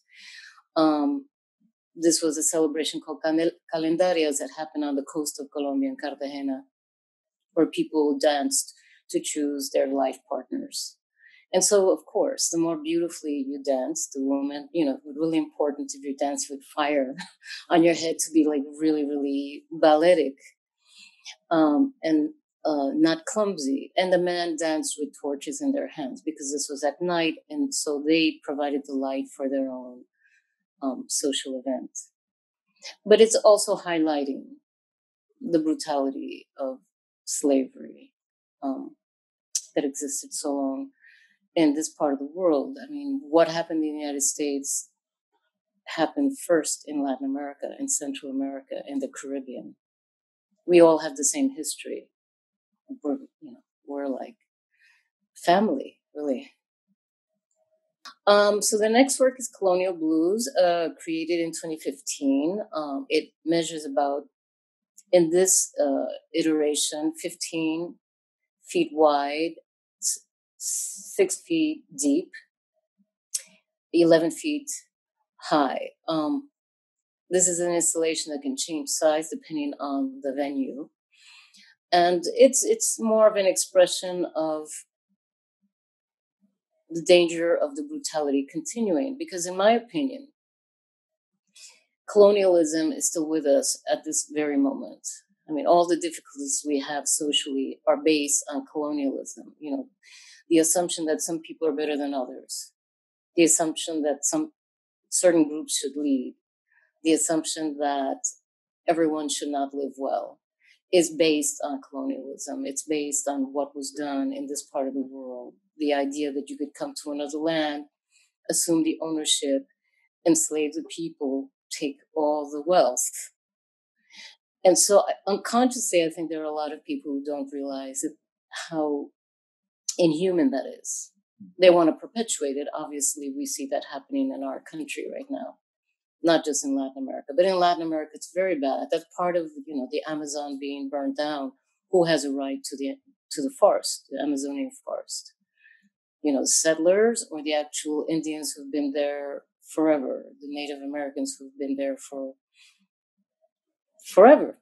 This was a celebration called calendarias that happened on the coast of Colombia in Cartagena, where people danced to choose their life partners. And so, of course, the more beautifully you dance, the woman, really important if you dance with fire on your head to be like really, really balletic and not clumsy. And the man danced with torches in their hands because this was at night. And so they provided the light for their own social event. But it's also highlighting the brutality of slavery that existed so long in this part of the world. I mean, what happened in the United States happened first in Latin America, in Central America, in the Caribbean. We all have the same history. We're like family, really. So the next work is Colonial Blues, created in 2015. It measures about, in this iteration, 15 feet wide, 6 feet deep, 11 feet high. This is an installation that can change size depending on the venue. And it's more of an expression of the danger of the brutality continuing, because in my opinion, colonialism is still with us at this very moment. I mean, all the difficulties we have socially are based on colonialism. The assumption that some people are better than others, the assumption that some certain groups should lead, the assumption that everyone should not live well is based on colonialism. It's based on what was done in this part of the world. The idea that you could come to another land, assume the ownership, enslave the people, take all the wealth. And so unconsciously, I think there are a lot of people who don't realize how inhuman that is. They want to perpetuate it. Obviously, we see that happening in our country right now, not just in Latin America, but in Latin America, it's very bad. That's part of, the Amazon being burned down. Who has a right to the forest, the Amazonian forest? Settlers or the actual Indians who've been there forever, the Native Americans who've been there for forever.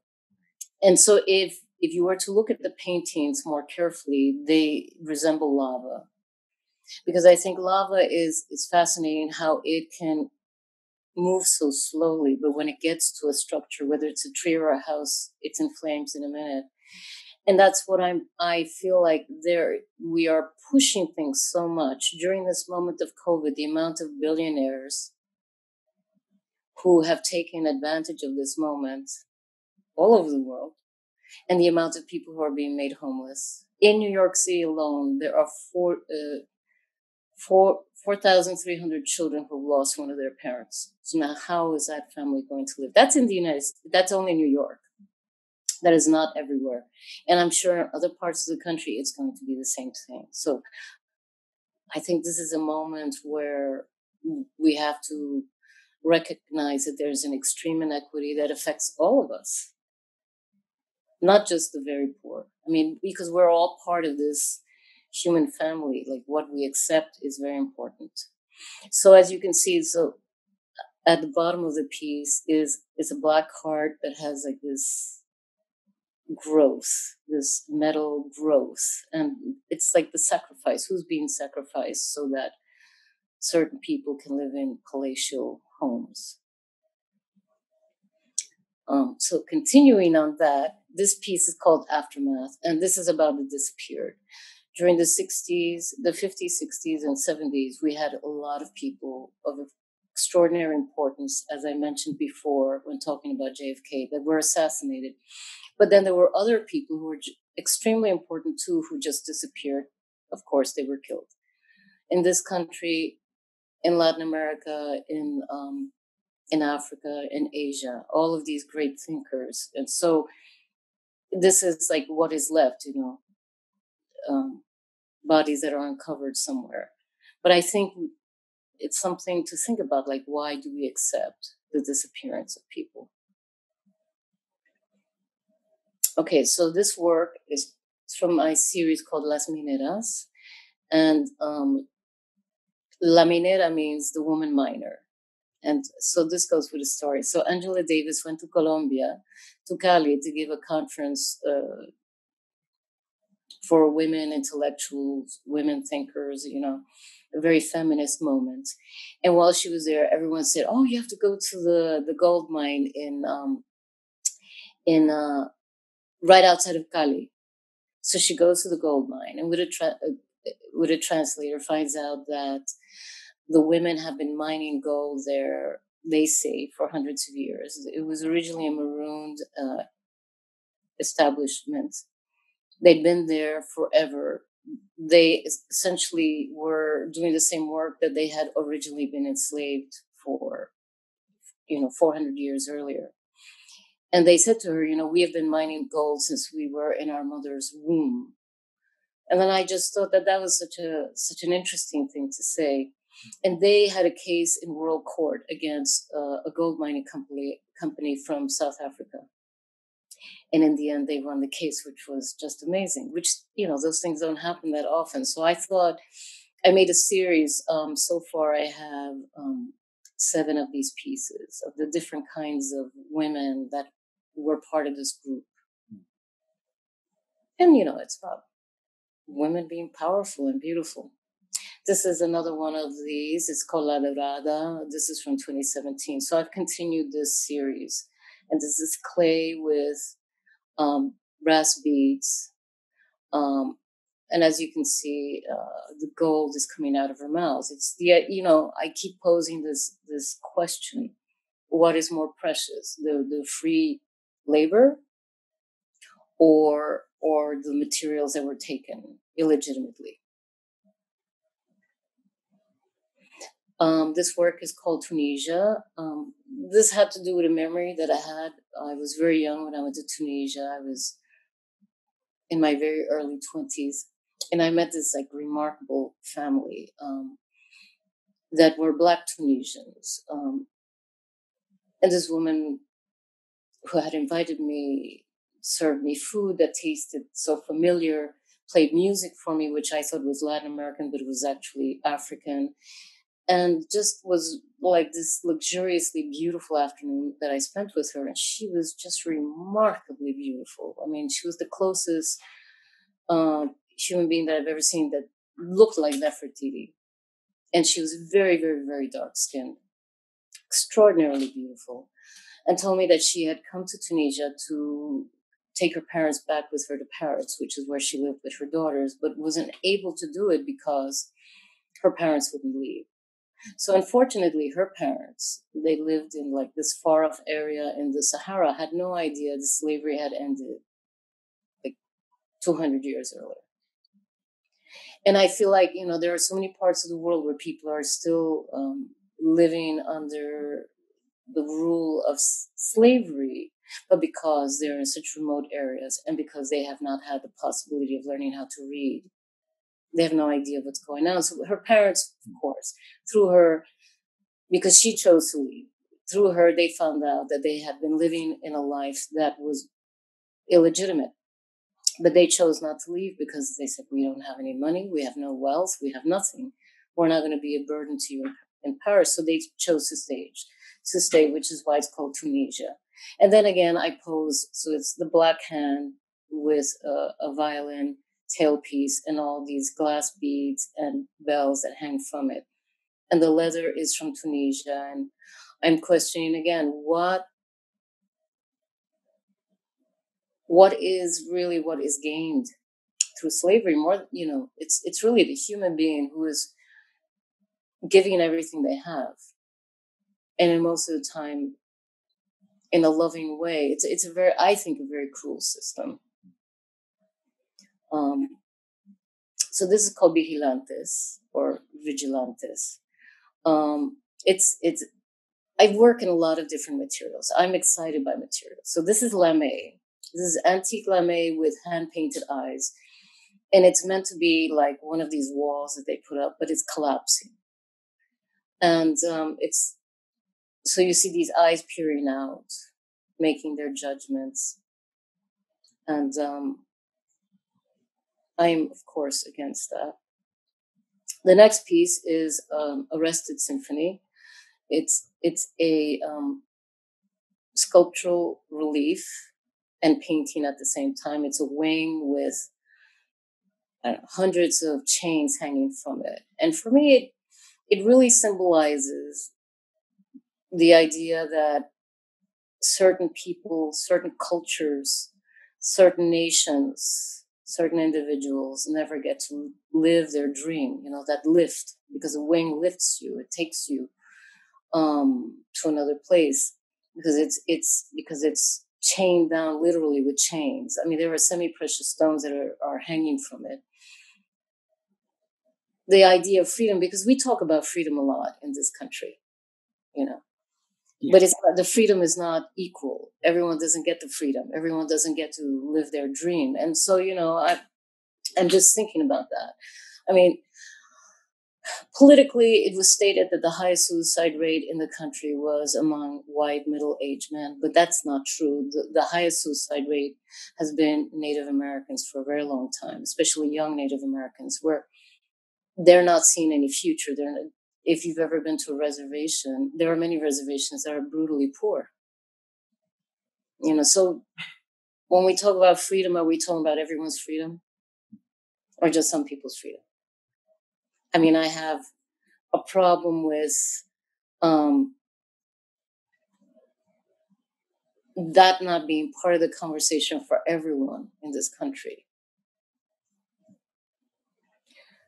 And so if you were to look at the paintings more carefully, they resemble lava. Because I think lava is fascinating how it can move so slowly, but when it gets to a structure, whether it's a tree or a house, it's in flames in a minute. And that's what I feel like we are pushing things so much during this moment of COVID, the amount of billionaires who have taken advantage of this moment all over the world, and the amount of people who are being made homeless. In New York City alone, there are 4,300 children who've lost one of their parents. So now how is that family going to live? That's in the United States. That's only New York. That is not everywhere. And I'm sure in other parts of the country, it's going to be the same thing. So I think this is a moment where we have to recognize that there's an extreme inequity that affects all of us, not just the very poor. I mean, because we're all part of this human family, like what we accept, is very important. So as you can see, so at the bottom of the piece is a black heart that has like this growth, this metal growth, and it's like the sacrifice, who's being sacrificed so that certain people can live in palatial homes. So continuing on that, this piece is called Aftermath, and this is about the disappeared. During the 60s, the 50s, 60s, and 70s, we had a lot of people of extraordinary importance, as I mentioned before when talking about JFK, that were assassinated. But then there were other people who were extremely important too, who just disappeared. Of course, they were killed. In this country, in Latin America, in Africa, in Asia, all of these great thinkers. And so this is like what is left, bodies that are uncovered somewhere. But I think it's something to think about, like, why do we accept the disappearance of people? Okay, so this work is from my series called Las Mineras. And La Minera means the woman miner. And so this goes with the story. So Angela Davis went to Colombia, to Cali, to give a conference for women intellectuals, women thinkers, a very feminist moment. And while she was there, everyone said, "Oh, you have to go to the gold mine in right outside of Cali." So she goes to the gold mine, and with a translator, finds out that the women have been mining gold there, they say, for hundreds of years. It was originally a marooned establishment. They'd been there forever. They essentially were doing the same work that they had originally been enslaved for, 400 years earlier. And they said to her, "We have been mining gold since we were in our mother's womb." And then I just thought that was such an interesting thing to say. And they had a case in World Court against a gold mining company from South Africa. And in the end, they won the case, which was just amazing, which, those things don't happen that often. So I thought I made a series. So far, I have 7 of these pieces of the different kinds of women that were part of this group. And, it's about women being powerful and beautiful. This is another one of these. It's called La Dorada. This is from 2017. So I've continued this series. And this is clay with brass beads. And as you can see, the gold is coming out of her mouth. It's I keep posing this question: what is more precious, the free labor, or the materials that were taken illegitimately? This work is called Tunisia. This had to do with a memory that I had. I was very young when I went to Tunisia. I was in my very early 20s. And I met this remarkable family that were Black Tunisians. And this woman who had invited me served me food that tasted so familiar, played music for me, which I thought was Latin American, but it was actually African. And just was like this luxuriously beautiful afternoon that I spent with her. And she was just remarkably beautiful. I mean, she was the closest human being that I've ever seen that looked like Nefertiti. And she was very, very, very dark skinned, extraordinarily beautiful, and told me that she had come to Tunisia to take her parents back with her to Paris, which is where she lived with her daughters, but wasn't able to do it because her parents wouldn't leave. So unfortunately, her parents, they lived in this far off area in the Sahara, had no idea the slavery had ended 200 years earlier. And I feel like, there are so many parts of the world where people are still living under the rule of slavery, but because they're in such remote areas and because they have not had the possibility of learning how to read, they have no idea what's going on. So her parents, of course, through her, because she chose to leave, through her, they found out that they had been living in a life that was illegitimate. But they chose not to leave because they said, we don't have any money, we have no wealth, we have nothing. We're not going to be a burden to you in Paris. So they chose to stay, which is why it's called Tunisia. And then again, I pose, so it's the black hand with a violin tailpiece and all these glass beads and bells that hang from it. And the leather is from Tunisia. And I'm questioning again, what is gained through slavery? More, it's really the human being who is giving everything they have, and most of the time in a loving way. It's I think a very cruel system. So this is called vigilantes or vigilantes. I work in a lot of different materials. I'm excited by materials. So this is lame. This is antique lame with hand-painted eyes. And it's meant to be like one of these walls that they put up, but it's collapsing. And so you see these eyes peering out, making their judgments. And I'm, of course, against that. The next piece is Arrested Symphony. It's a sculptural relief and painting at the same time. It's a wing with hundreds of chains hanging from it. And for me, it really symbolizes the idea that certain people, certain cultures, certain nations, certain individuals never get to live their dream, that lift, because a wing lifts you, it takes you to another place, because it's chained down literally with chains. I mean, there are semi-precious stones that are hanging from it. The idea of freedom, because we talk about freedom a lot in this country, but the freedom is not equal. Everyone doesn't get the freedom. Everyone doesn't get to live their dream. And so, I'm just thinking about that. I mean, politically, it was stated that the highest suicide rate in the country was among white middle-aged men, but that's not true. The highest suicide rate has been Native Americans for a very long time, especially young Native Americans, where they're not seeing any future. If you've ever been to a reservation, there are many reservations that are brutally poor. So when we talk about freedom, are we talking about everyone's freedom or just some people's freedom? I mean, I have a problem with that not being part of the conversation for everyone in this country.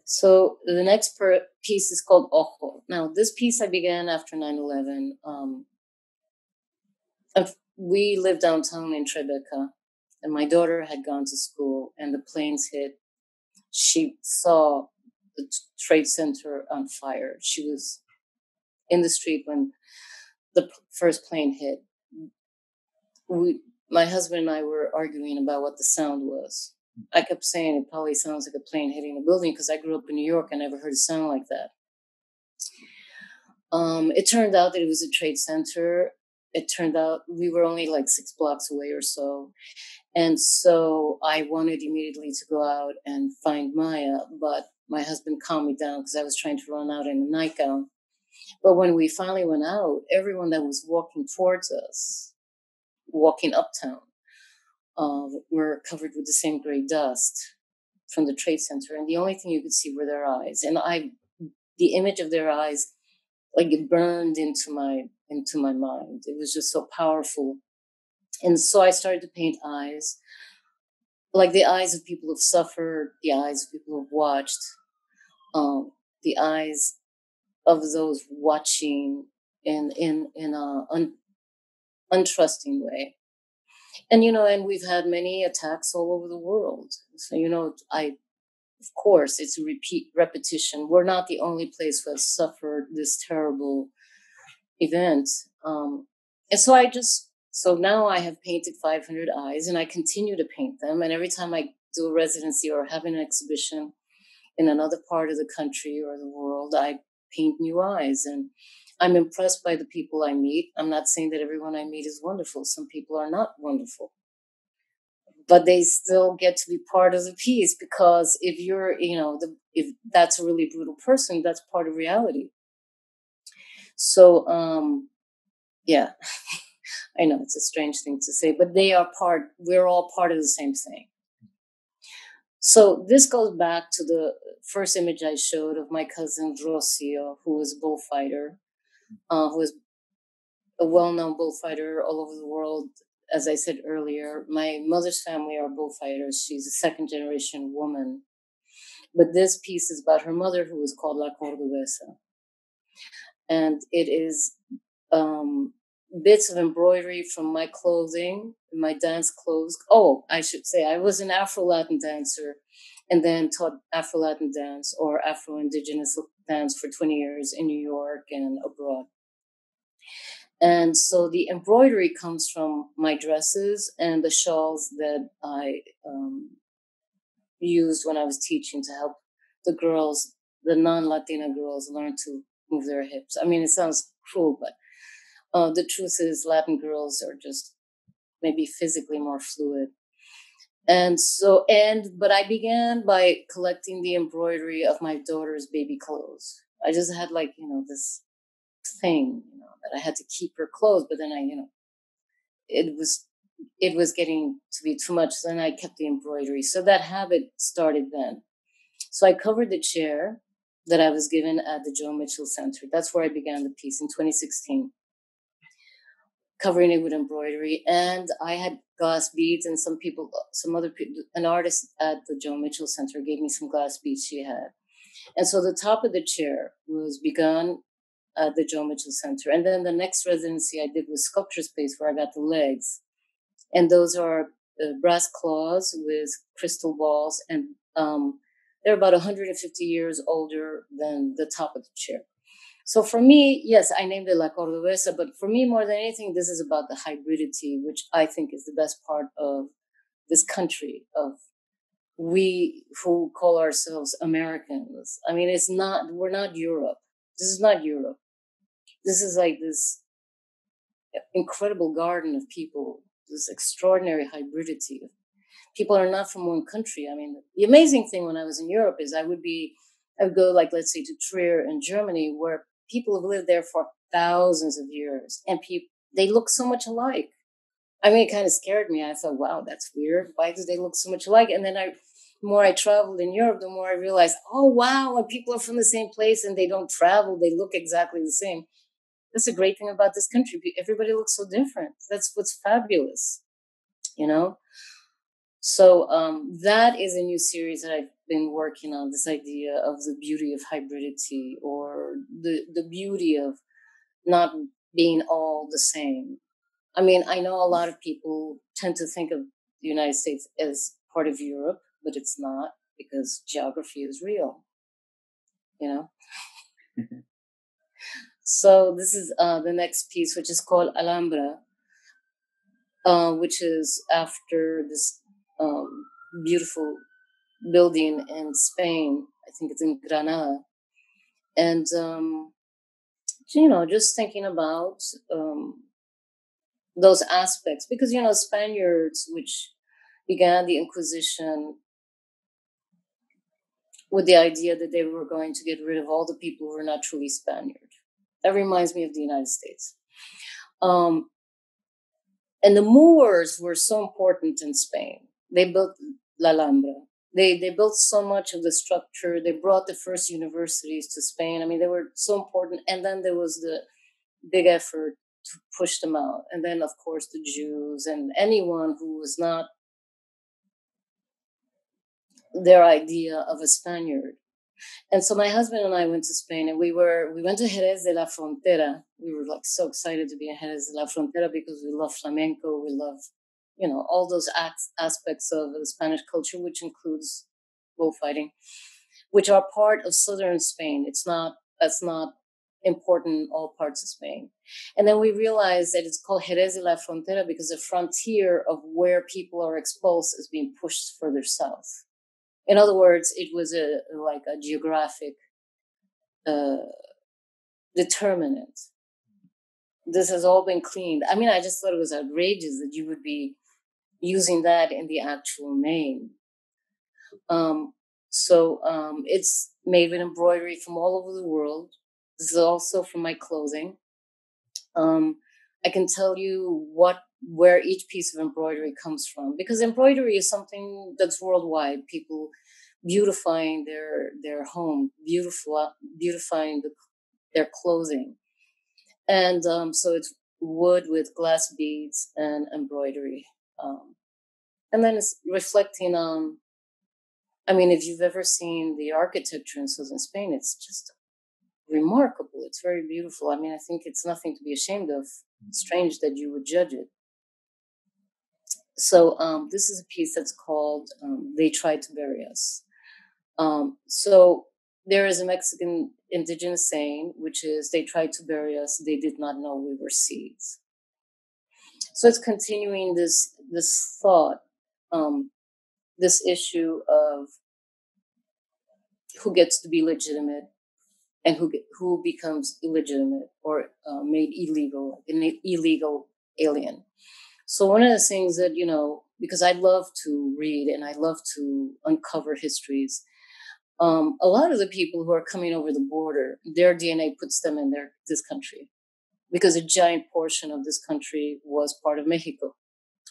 So the next piece is called Ojo. Now, this piece I began after 9/11. We lived downtown in Tribeca, and my daughter had gone to school, and the planes hit. She saw the Trade Center on fire. She was in the street when the first plane hit. My husband and I were arguing about what the sound was. I kept saying it probably sounds like a plane hitting a building because I grew up in New York. I never heard a sound like that. It turned out that it was a Trade Center. It turned out we were only like 6 blocks away or so. And so I wanted immediately to go out and find Maya, but my husband calmed me down because I was trying to run out in a nightgown. But when we finally went out, everyone that was walking towards us, walking uptown, were covered with the same gray dust from the Trade Center. And the only thing you could see were their eyes. And the image of their eyes, like it burned into my mind. It was just so powerful. And so I started to paint eyes, like the eyes of people who've suffered, the eyes of people who've watched, the eyes of those watching in an untrusting way. And, and we've had many attacks all over the world. So, of course, it's a repetition. We're not the only place who has suffered this terrible event. And so now I have painted 500 eyes, and I continue to paint them. And every time I do a residency or have an exhibition in another part of the country or the world, I paint new eyes. And I'm impressed by the people I meet. I'm not saying that everyone I meet is wonderful. Some people are not wonderful. but they still get to be part of the piece, because if you're, if that's a really brutal person, that's part of reality. So, yeah, I know it's a strange thing to say, but we're all part of the same thing. So this goes back to the first image I showed of my cousin Rocio, who is a bullfighter, who is a well-known bullfighter all over the world. As I said earlier, my mother's family are bullfighters. She's a second-generation woman. But this piece is about her mother, who is called La Cordobesa. And it is bits of embroidery from my clothing, my dance clothes. Oh, I should say, I was an Afro-Latin dancer and then taught Afro-Latin dance or Afro-Indigenous dance for 20 years in New York and abroad. And so the embroidery comes from my dresses and the shawls that I used when I was teaching to help the girls, the non-Latina girls, learn to move their hips. I mean, it sounds cruel, but the truth is Latin girls are just maybe physically more fluid. But I began by collecting the embroidery of my daughter's baby clothes. I just had this thing, that I had to keep her clothes, but then it was getting to be too much. So then I kept the embroidery. So that habit started then. So I covered the chair that I was given at the Joe Mitchell Center. That's where I began the piece in 2016, covering it with embroidery. And I had glass beads, and an artist at the Joe Mitchell Center gave me some glass beads she had. And so the top of the chair was begun at the Joe Mitchell Center. And then the next residency I did was Sculptor Space, where I got the legs. And those are brass claws with crystal balls. And they're about 150 years older than the top of the chair. So for me, yes, I named it La Cordobesa, but for me, more than anything, this is about the hybridity, which I think is the best part of this country, of we who call ourselves Americans. I mean, we're not Europe. This is not Europe. This is like this incredible garden of people, this extraordinary hybridity. People are not from one country. I mean, the amazing thing when I was in Europe is I would go, like, let's say, to Trier in Germany, where people have lived there for thousands of years, and they look so much alike. I mean, it kind of scared me. I thought, wow, that's weird. Why do they look so much alike? And then the more I traveled in Europe, the more I realized, oh, wow, when people are from the same place and they don't travel, they look exactly the same. That's the great thing about this country. Everybody looks so different. That's what's fabulous, So that is a new series that I've been working on, this idea of the beauty of hybridity, or the beauty of not being all the same. I mean, I know a lot of people tend to think of the United States as part of Europe, but it's not, because geography is real, So this is the next piece, which is called Alhambra, which is after this beautiful building in Spain. I think it's in Granada. And, just thinking about those aspects, because, Spaniards, which began the Inquisition with the idea that they were going to get rid of all the people who were not truly Spaniard. That reminds me of the United States. And the Moors were so important in Spain. They built La Alhambra. They built so much of the structure. They brought the first universities to Spain. I mean, they were so important. And then there was the big effort to push them out. And then, of course, the Jews and anyone who was not their idea of a Spaniard. And so my husband and I went to Spain, and we went to Jerez de la Frontera. We were like so excited to be in Jerez de la Frontera because we love flamenco. We love, all those aspects of the Spanish culture, which includes bullfighting, which are part of southern Spain. That's not important in all parts of Spain. And then we realized that it's called Jerez de la Frontera because the frontier of where people are expulsed is being pushed further south. In other words, it was a geographic determinant. This has all been cleaned. I mean, I just thought it was outrageous that you would be using that in the actual name. It's made with embroidery from all over the world. This is also from my clothing. I can tell you where each piece of embroidery comes from, because embroidery is something that's worldwide. People beautifying their home, beautifying their clothing, and so it's wood with glass beads and embroidery, and then it's reflecting on. I mean, if you've ever seen the architecture in southern Spain, it's just remarkable. It's very beautiful. I mean, I think it's nothing to be ashamed of. It's strange that you would judge it. So this is a piece that's called They Tried to Bury Us. So there is a Mexican indigenous saying, which is, they tried to bury us, they did not know we were seeds. So it's continuing this thought, this issue of who gets to be legitimate and who becomes illegitimate or made illegal, an illegal alien. So one of the things that, because I love to read and I love to uncover histories, a lot of the people who are coming over the border, their DNA puts them in this country, because a giant portion of this country was part of Mexico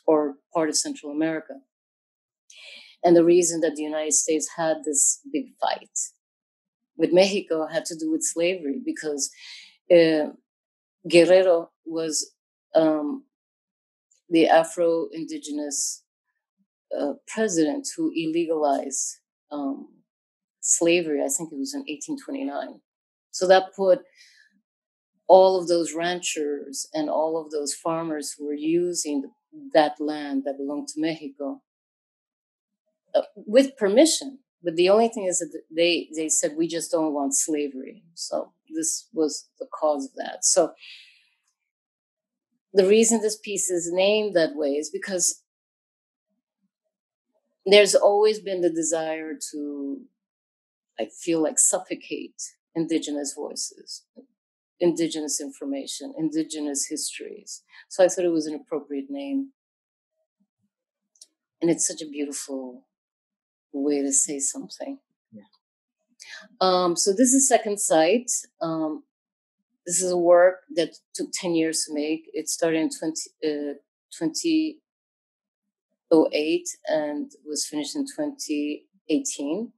or part of Central America. And the reason that the United States had this big fight with Mexico had to do with slavery, because Guerrero was the Afro-Indigenous president who illegalized slavery. I think it was in 1829. So that put all of those ranchers and all of those farmers who were using that land that belonged to Mexico with permission. But the only thing is that they said, we just don't want slavery. So this was the cause of that. So the reason this piece is named that way is because there's always been the desire to, I feel like, suffocate indigenous voices, indigenous information, indigenous histories. So I thought it was an appropriate name. And it's such a beautiful way to say something. Yeah. So this is second sight. This is a work that took 10 years to make. It started in 2008 and was finished in 2018.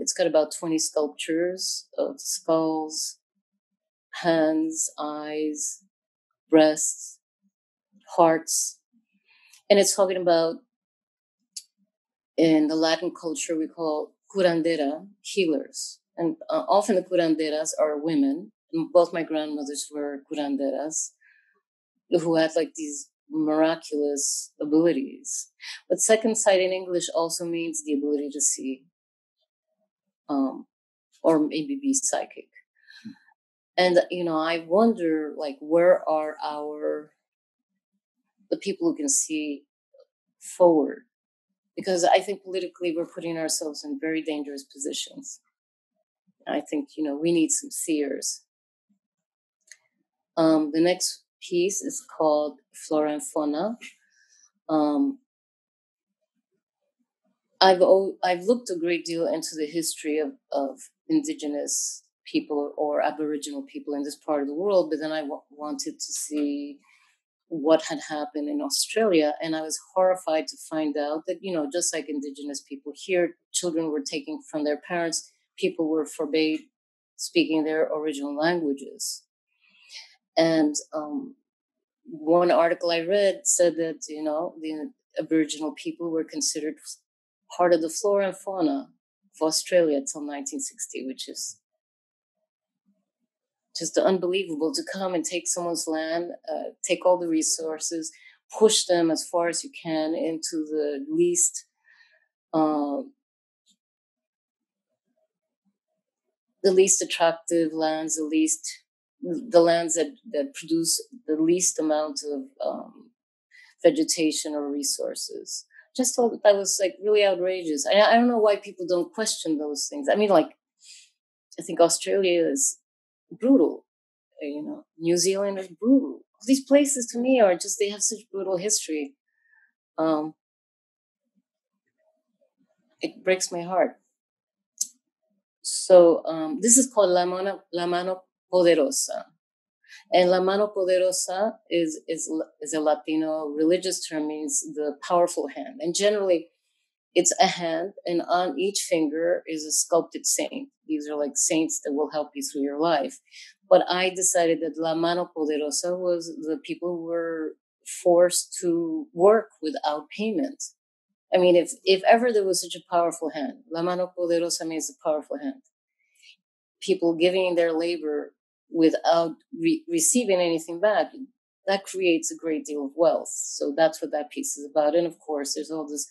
It's got about 20 sculptures of skulls, hands, eyes, breasts, hearts. And it's talking about, in the Latin culture, we call curandera, healers. And often the curanderas are women. Both my grandmothers were curanderas who had like these miraculous abilities. But second sight in English also means the ability to see, or maybe be psychic. And, I wonder, like, where are the people who can see forward? Because I think politically we're putting ourselves in very dangerous positions. I think, we need some seers. The next piece is called Flora and Fauna. I've looked a great deal into the history of indigenous people or Aboriginal people in this part of the world, but then I wanted to see what had happened in Australia, and I was horrified to find out that, just like indigenous people here, children were taken from their parents, people were forbade speaking their original languages. And one article I read said that, the Aboriginal people were considered part of the flora and fauna of Australia until 1960, which is just unbelievable, to come and take someone's land, take all the resources, push them as far as you can into the least attractive lands, the lands that produce the least amount of vegetation or resources. Just thought that was like really outrageous. I don't know why people don't question those things. I mean, like, I think Australia is brutal. New Zealand is brutal. These places to me are just, they have such brutal history. It breaks my heart. So this is called La Mano Poderosa. And La Mano Poderosa is a Latino religious term, means the powerful hand. And generally, it's a hand, and on each finger is a sculpted saint. These are like saints that will help you through your life. But I decided that La Mano Poderosa was the people who were forced to work without payment. I mean, if ever there was such a powerful hand, La Mano Poderosa means a powerful hand. People giving their labor without receiving anything back, that creates a great deal of wealth. So that's what that piece is about. And of course, there's all this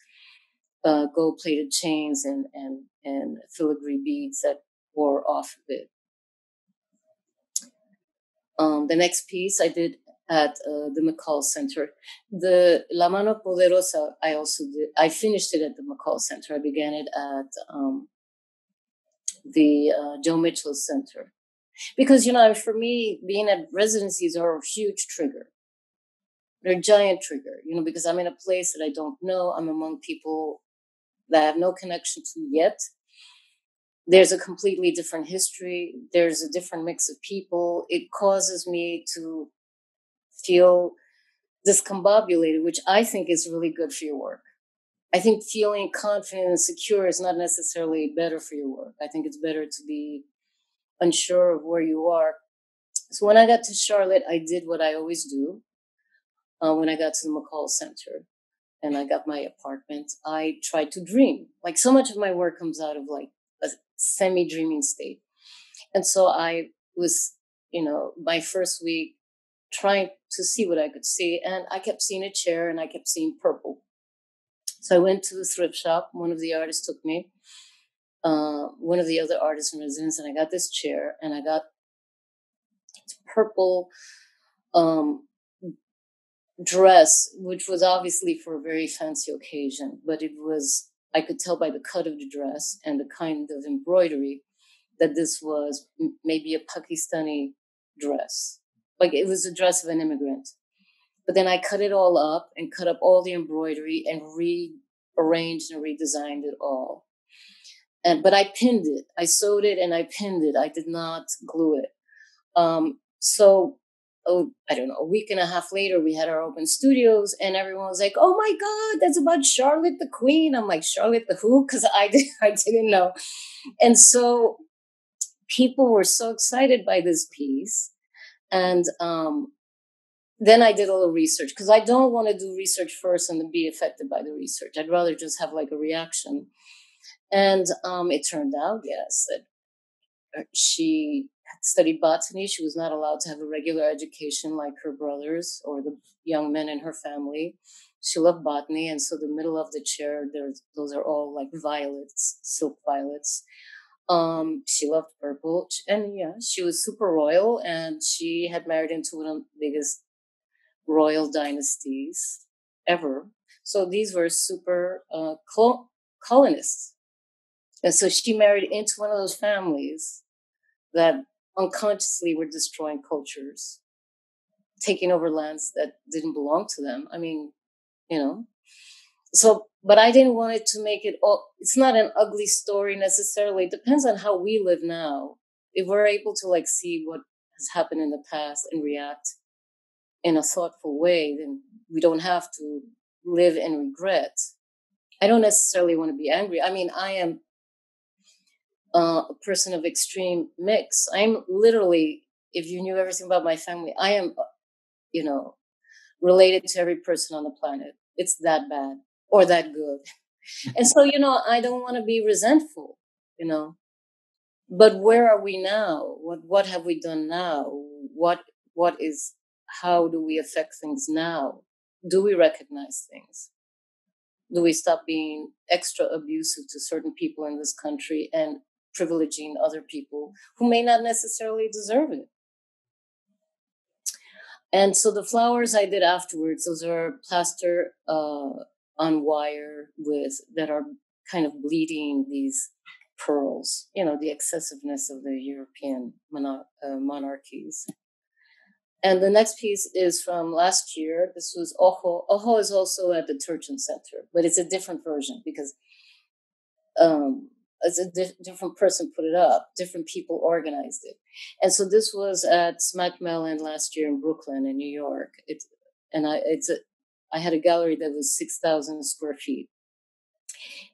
gold-plated chains and filigree beads that wore off of it. The next piece I did at the McCall Center. The La Mano Poderosa, I finished it at the McCall Center. I began it at the Joe Mitchell Center. Because, for me, being at residencies are a huge trigger. They're a giant trigger, because I'm in a place that I don't know. I'm among people that I have no connection to yet. There's a completely different history. There's a different mix of people. It causes me to feel discombobulated, which I think is really good for your work. I think feeling confident and secure is not necessarily better for your work. I think it's better to be unsure of where you are. So when I got to Charlotte, I did what I always do. When I got to the McCall Center and I got my apartment, I tried to dream. Like, so much of my work comes out of like a semi-dreaming state. And so I was, my first week trying to see what I could see. And I kept seeing a chair and I kept seeing purple. So I went to the thrift shop. One of the artists took me, one of the other artists in residence, and I got this chair and I got purple dress, which was obviously for a very fancy occasion, but I could tell by the cut of the dress and the kind of embroidery that this was maybe a Pakistani dress. Like, it was a dress of an immigrant. But then I cut it all up and cut up all the embroidery and rearranged and redesigned it all. But I pinned it. I sewed it and I pinned it. I did not glue it. I don't know, a week and a half later, we had our open studios and everyone was like, oh my God, that's about Charlotte the Queen. I'm like, Charlotte the who? Because I didn't know. And so people were so excited by this piece. And then I did a little research, because I don't want to do research first and then be affected by the research. I'd rather just have like a reaction. And it turned out, yes, that she had studied botany. She was not allowed to have a regular education like her brothers or the young men in her family. She loved botany. And so the middle of the chair, those are all like violets, silk violets. She loved purple. And yeah, she was super royal, and she had married into one of the biggest royal dynasties ever. So these were super colonists. And so she married into one of those families that unconsciously were destroying cultures, taking over lands that didn't belong to them. I mean, so, but I didn't want it to make it all, it's not an ugly story necessarily. It depends on how we live now. If we're able to like see what has happened in the past and react in a thoughtful way, then we don't have to live in regret. I don't necessarily want to be angry. I mean, I am a person of extreme mix. I'm literally, if you knew everything about my family, I am, related to every person on the planet. It's that bad or that good. And so, I don't want to be resentful, but where are we now? What have we done now? How do we affect things now? Do we recognize things? Do we stop being extra abusive to certain people in this country and privileging other people who may not necessarily deserve it? And so the flowers I did afterwards, those are plaster on wire that are kind of bleeding these pearls, the excessiveness of the European monarchies. And the next piece is from last year. This was Ojo. Ojo is also at the Turchin Center, but it's a different version because it's a different person put it up. Different people organized it. And so this was at Smack Mellon last year in Brooklyn, in New York. I had a gallery that was 6,000 square feet.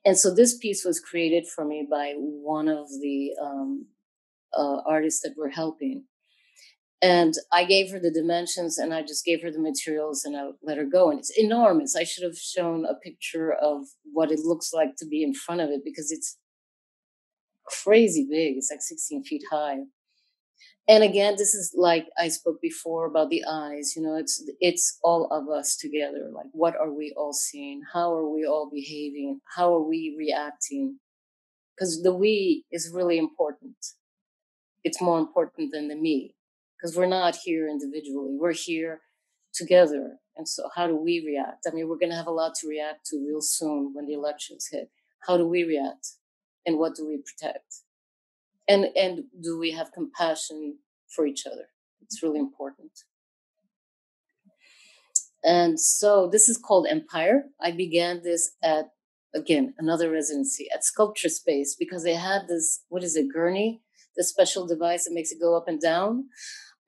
And so this piece was created for me by one of the artists that were helping. And I gave her the dimensions and I just gave her the materials and I let her go. And it's enormous. I should have shown a picture of what it looks like to be in front of it because it's crazy big. It's like 16 feet high. And again, this is like I spoke before about the eyes, you know, it's all of us together. Like, what are we all seeing? How are we all behaving? How are we reacting? Because the we is really important. It's more important than the me. Because we're not here individually, we're here together. And so how do we react? I mean, we're going to have a lot to react to real soon when the elections hit. How do we react? And what do we protect? And do we have compassion for each other? It's really important. And so this is called Empire. I began this at, again, another residency at Sculptor Space because they had this, what is it, gurney? The special device that makes it go up and down.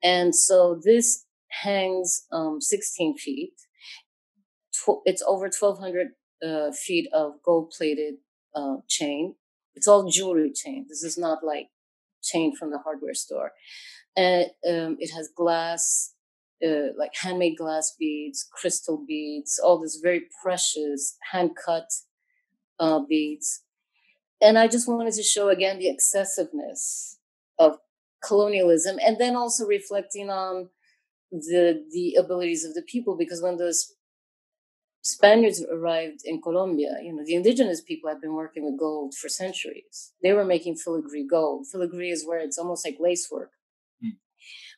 And so this hangs 16 feet. It's over 1,200 feet of gold-plated chain. It's all jewelry chain. This is not like chain from the hardware store. And it has glass, like handmade glass beads, crystal beads, all this very precious hand-cut beads. And I just wanted to show again the excessiveness of colonialism, and then also reflecting on the abilities of the people, because when the Spaniards arrived in Colombia, you know, the indigenous people had been working with gold for centuries. They were making filigree gold. Filigree is where it's almost like lace work.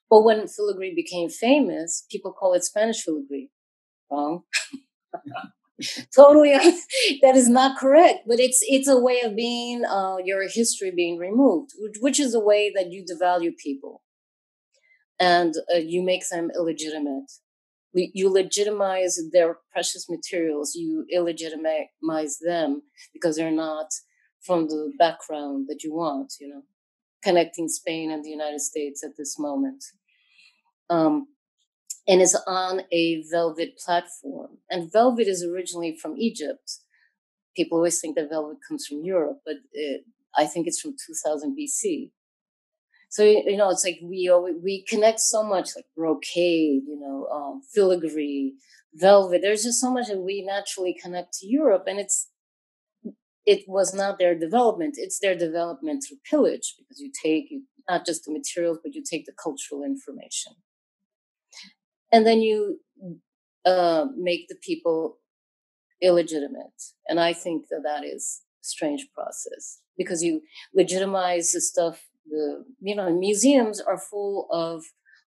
But when filigree became famous, people call it Spanish filigree. Wrong. Totally, that is not correct. But it's a way of being your history being removed, which is a way that you devalue people, and you make them illegitimate. You legitimize their precious materials. You illegitimize them because they're not from the background that you want. You know, connecting Spain and the United States at this moment. And is on a velvet platform. And velvet is originally from Egypt. People always think that velvet comes from Europe, but I think it's from 2000 BC. So, you know, it's like we connect so much, like brocade, you know, filigree, velvet. There's just so much that we naturally connect to Europe, and it was not their development. It's their development through pillage, because you take not just the materials, but you take the cultural information. And then you make the people illegitimate. And I think that is a strange process, because you legitimize the stuff. You know, museums are full of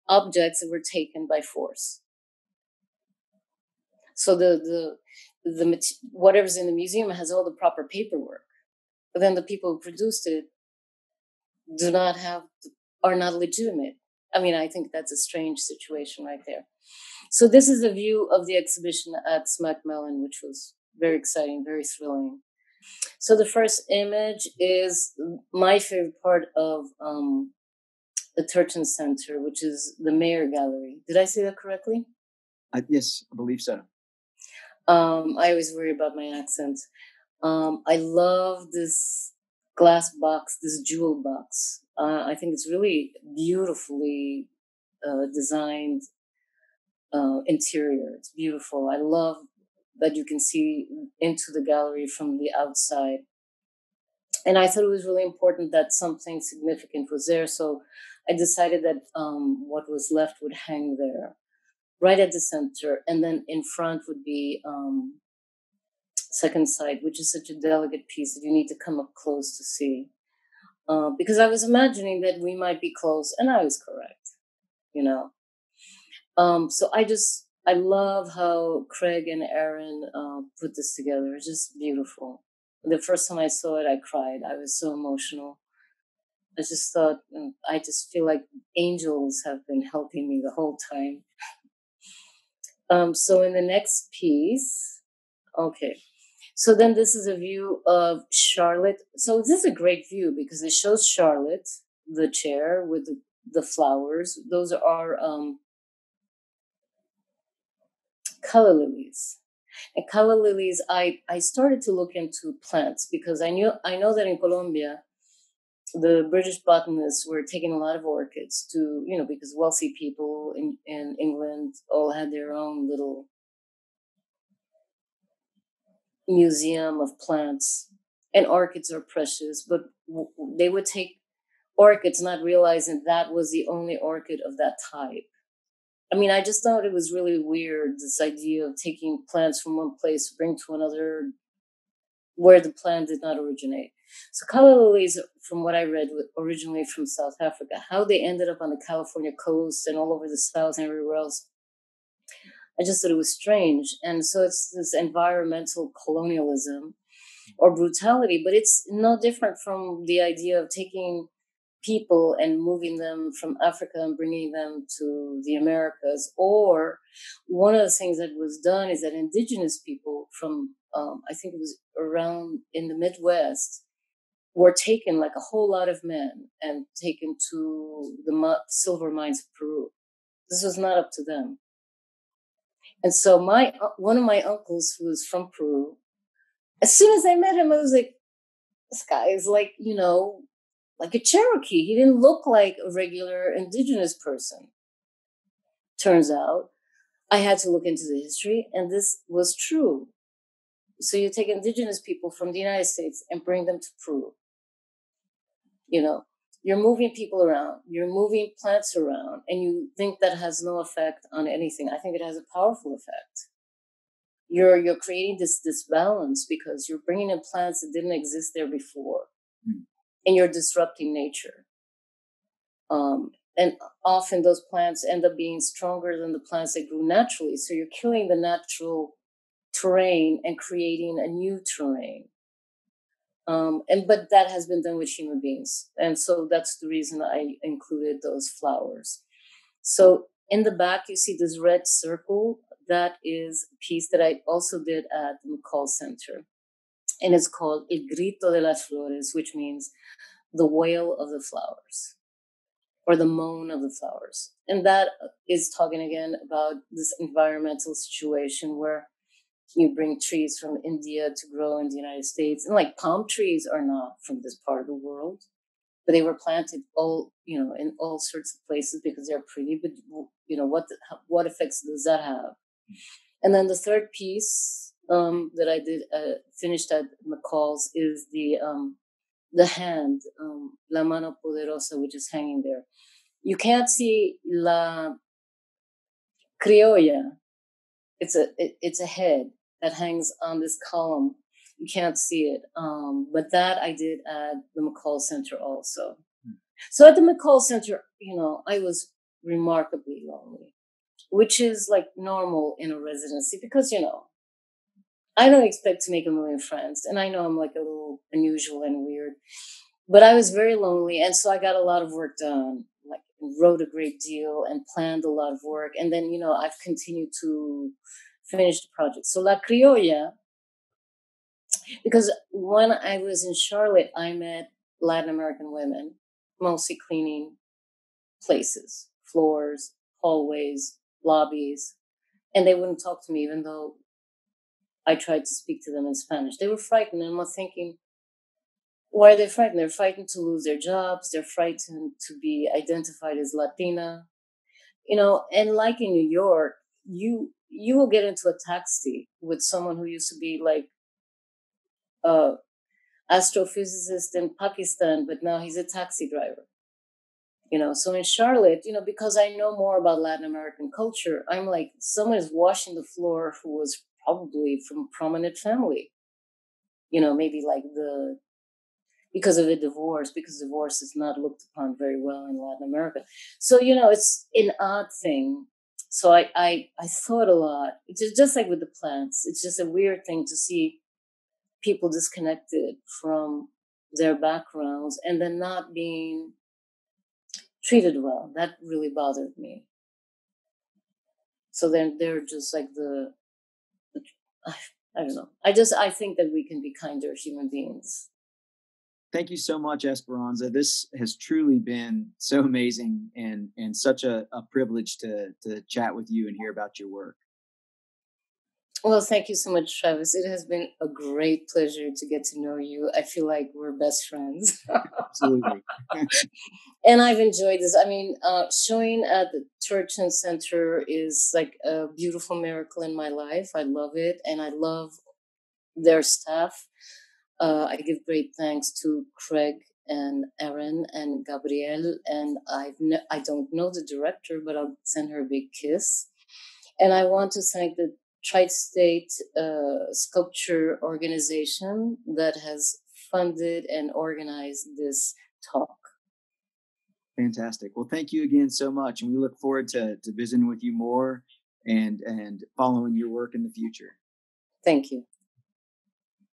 objects that were taken by force. So the whatever's in the museum has all the proper paperwork, but then the people who produced it are not legitimate. I mean, I think that's a strange situation right there. So this is a view of the exhibition at Smack Mellon, which was very exciting, very thrilling. So the first image is my favorite part of the Turchin Center, which is the Mayer Gallery. Did I say that correctly? Yes, I believe so. I always worry about my accent. I love this glass box, this jewel box. I think it's really beautifully designed interior. It's beautiful. I love that you can see into the gallery from the outside. And I thought it was really important that something significant was there. So I decided that what was left would hang there, right at the center. And then in front would be second side, which is such a delicate piece that you need to come up close to see. Because I was imagining that we might be close, and I was correct, you know. So I love how Craig and Aaron put this together. It's just beautiful. The first time I saw it, I cried. I was so emotional. I just thought, I just feel like angels have been helping me the whole time. So in the next piece, okay. So then this is a view of Charlotte. So this is a great view because it shows Charlotte, the chair with the flowers. Those are color lilies. And color lilies, I started to look into plants because I know that in Colombia, the British botanists were taking a lot of orchids to, because wealthy people in England all had their own little museum of plants, and orchids are precious, but they would take orchids not realizing that was the only orchid of that type. I mean, I just thought it was really weird, this idea of taking plants from one place to bring to another where the plant did not originate. So calla lilies, from what I read, originally from South Africa. How they ended up on the California coast and all over the South and everywhere else, I just thought it was strange. And so it's this environmental colonialism or brutality, but it's no different from the idea of taking people and moving them from Africa and bringing them to the Americas. Or one of the things that was done is that indigenous people from, I think it was around in the Midwest, were taken, like a whole lot of men, and taken to the silver mines of Peru. This was not up to them. And so one of my uncles, who was from Peru, as soon as I met him, I was like, this guy is like, like a Cherokee. He didn't look like a regular indigenous person. Turns out, I had to look into the history, and this was true. So you take indigenous people from the United States and bring them to Peru. You're moving people around, you're moving plants around, and you think that has no effect on anything. I think it has a powerful effect. You're creating this balance because you're bringing in plants that didn't exist there before, and you're disrupting nature. And often those plants end up being stronger than the plants that grew naturally. So you're killing the natural terrain and creating a new terrain. But that has been done with human beings. And so that's the reason I included those flowers. So in the back, you see this red circle. That is a piece that I also did at the McCall Center. And it's called El Grito de las Flores, which means the wail of the flowers, or the moan of the flowers. And that is talking again about this environmental situation where you bring trees from India to grow in the United States. And like palm trees are not from this part of the world, but they were planted in all sorts of places because they're pretty. But what effects does that have? And then the third piece that I did finished at McCall's is the hand, La Mano Poderosa, which is hanging there. You can't see La Criolla. It's a head that hangs on this column. You can't see it. But that I did at the McCall Center also. So at the McCall Center, I was remarkably lonely, which is like normal in a residency because, I don't expect to make a million friends. And I know I'm like a little unusual and weird, but I was very lonely. And so I got a lot of work done, like wrote a great deal and planned a lot of work. And then, I've continued to finish the project. So La Criolla, because when I was in Charlotte, I met Latin American women, mostly cleaning places, floors, hallways, lobbies, and they wouldn't talk to me even though I tried to speak to them in Spanish. They were frightened, and I'm thinking, why are they frightened? They're frightened to lose their jobs. They're frightened to be identified as Latina, and like in New York, you will get into a taxi with someone who used to be like a astrophysicist in Pakistan, but now he's a taxi driver. So in Charlotte, because I know more about Latin American culture, I'm like, someone is washing the floor who was probably from a prominent family, maybe like because of a divorce, because divorce is not looked upon very well in Latin America. So, it's an odd thing. So I thought a lot. It's just like with the plants. It's just a weird thing to see people disconnected from their backgrounds and then not being treated well. That really bothered me. So then they're just like I don't know. I think that we can be kinder human beings. Thank you so much, Esperanza. This has truly been so amazing and such a privilege to chat with you and hear about your work. Well, thank you so much, Travis. It has been a great pleasure to get to know you. I feel like we're best friends. Absolutely. And I've enjoyed this. I mean, showing at the Turchin Center is like a beautiful miracle in my life. I love it. And I love their staff. I give great thanks to Craig and Aaron and Gabrielle. And I don't know the director, but I'll send her a big kiss. And I want to thank the Tristate Sculpture organization that has funded and organized this talk. Fantastic. Well, thank you again so much. And we look forward to visiting with you more and following your work in the future. Thank you.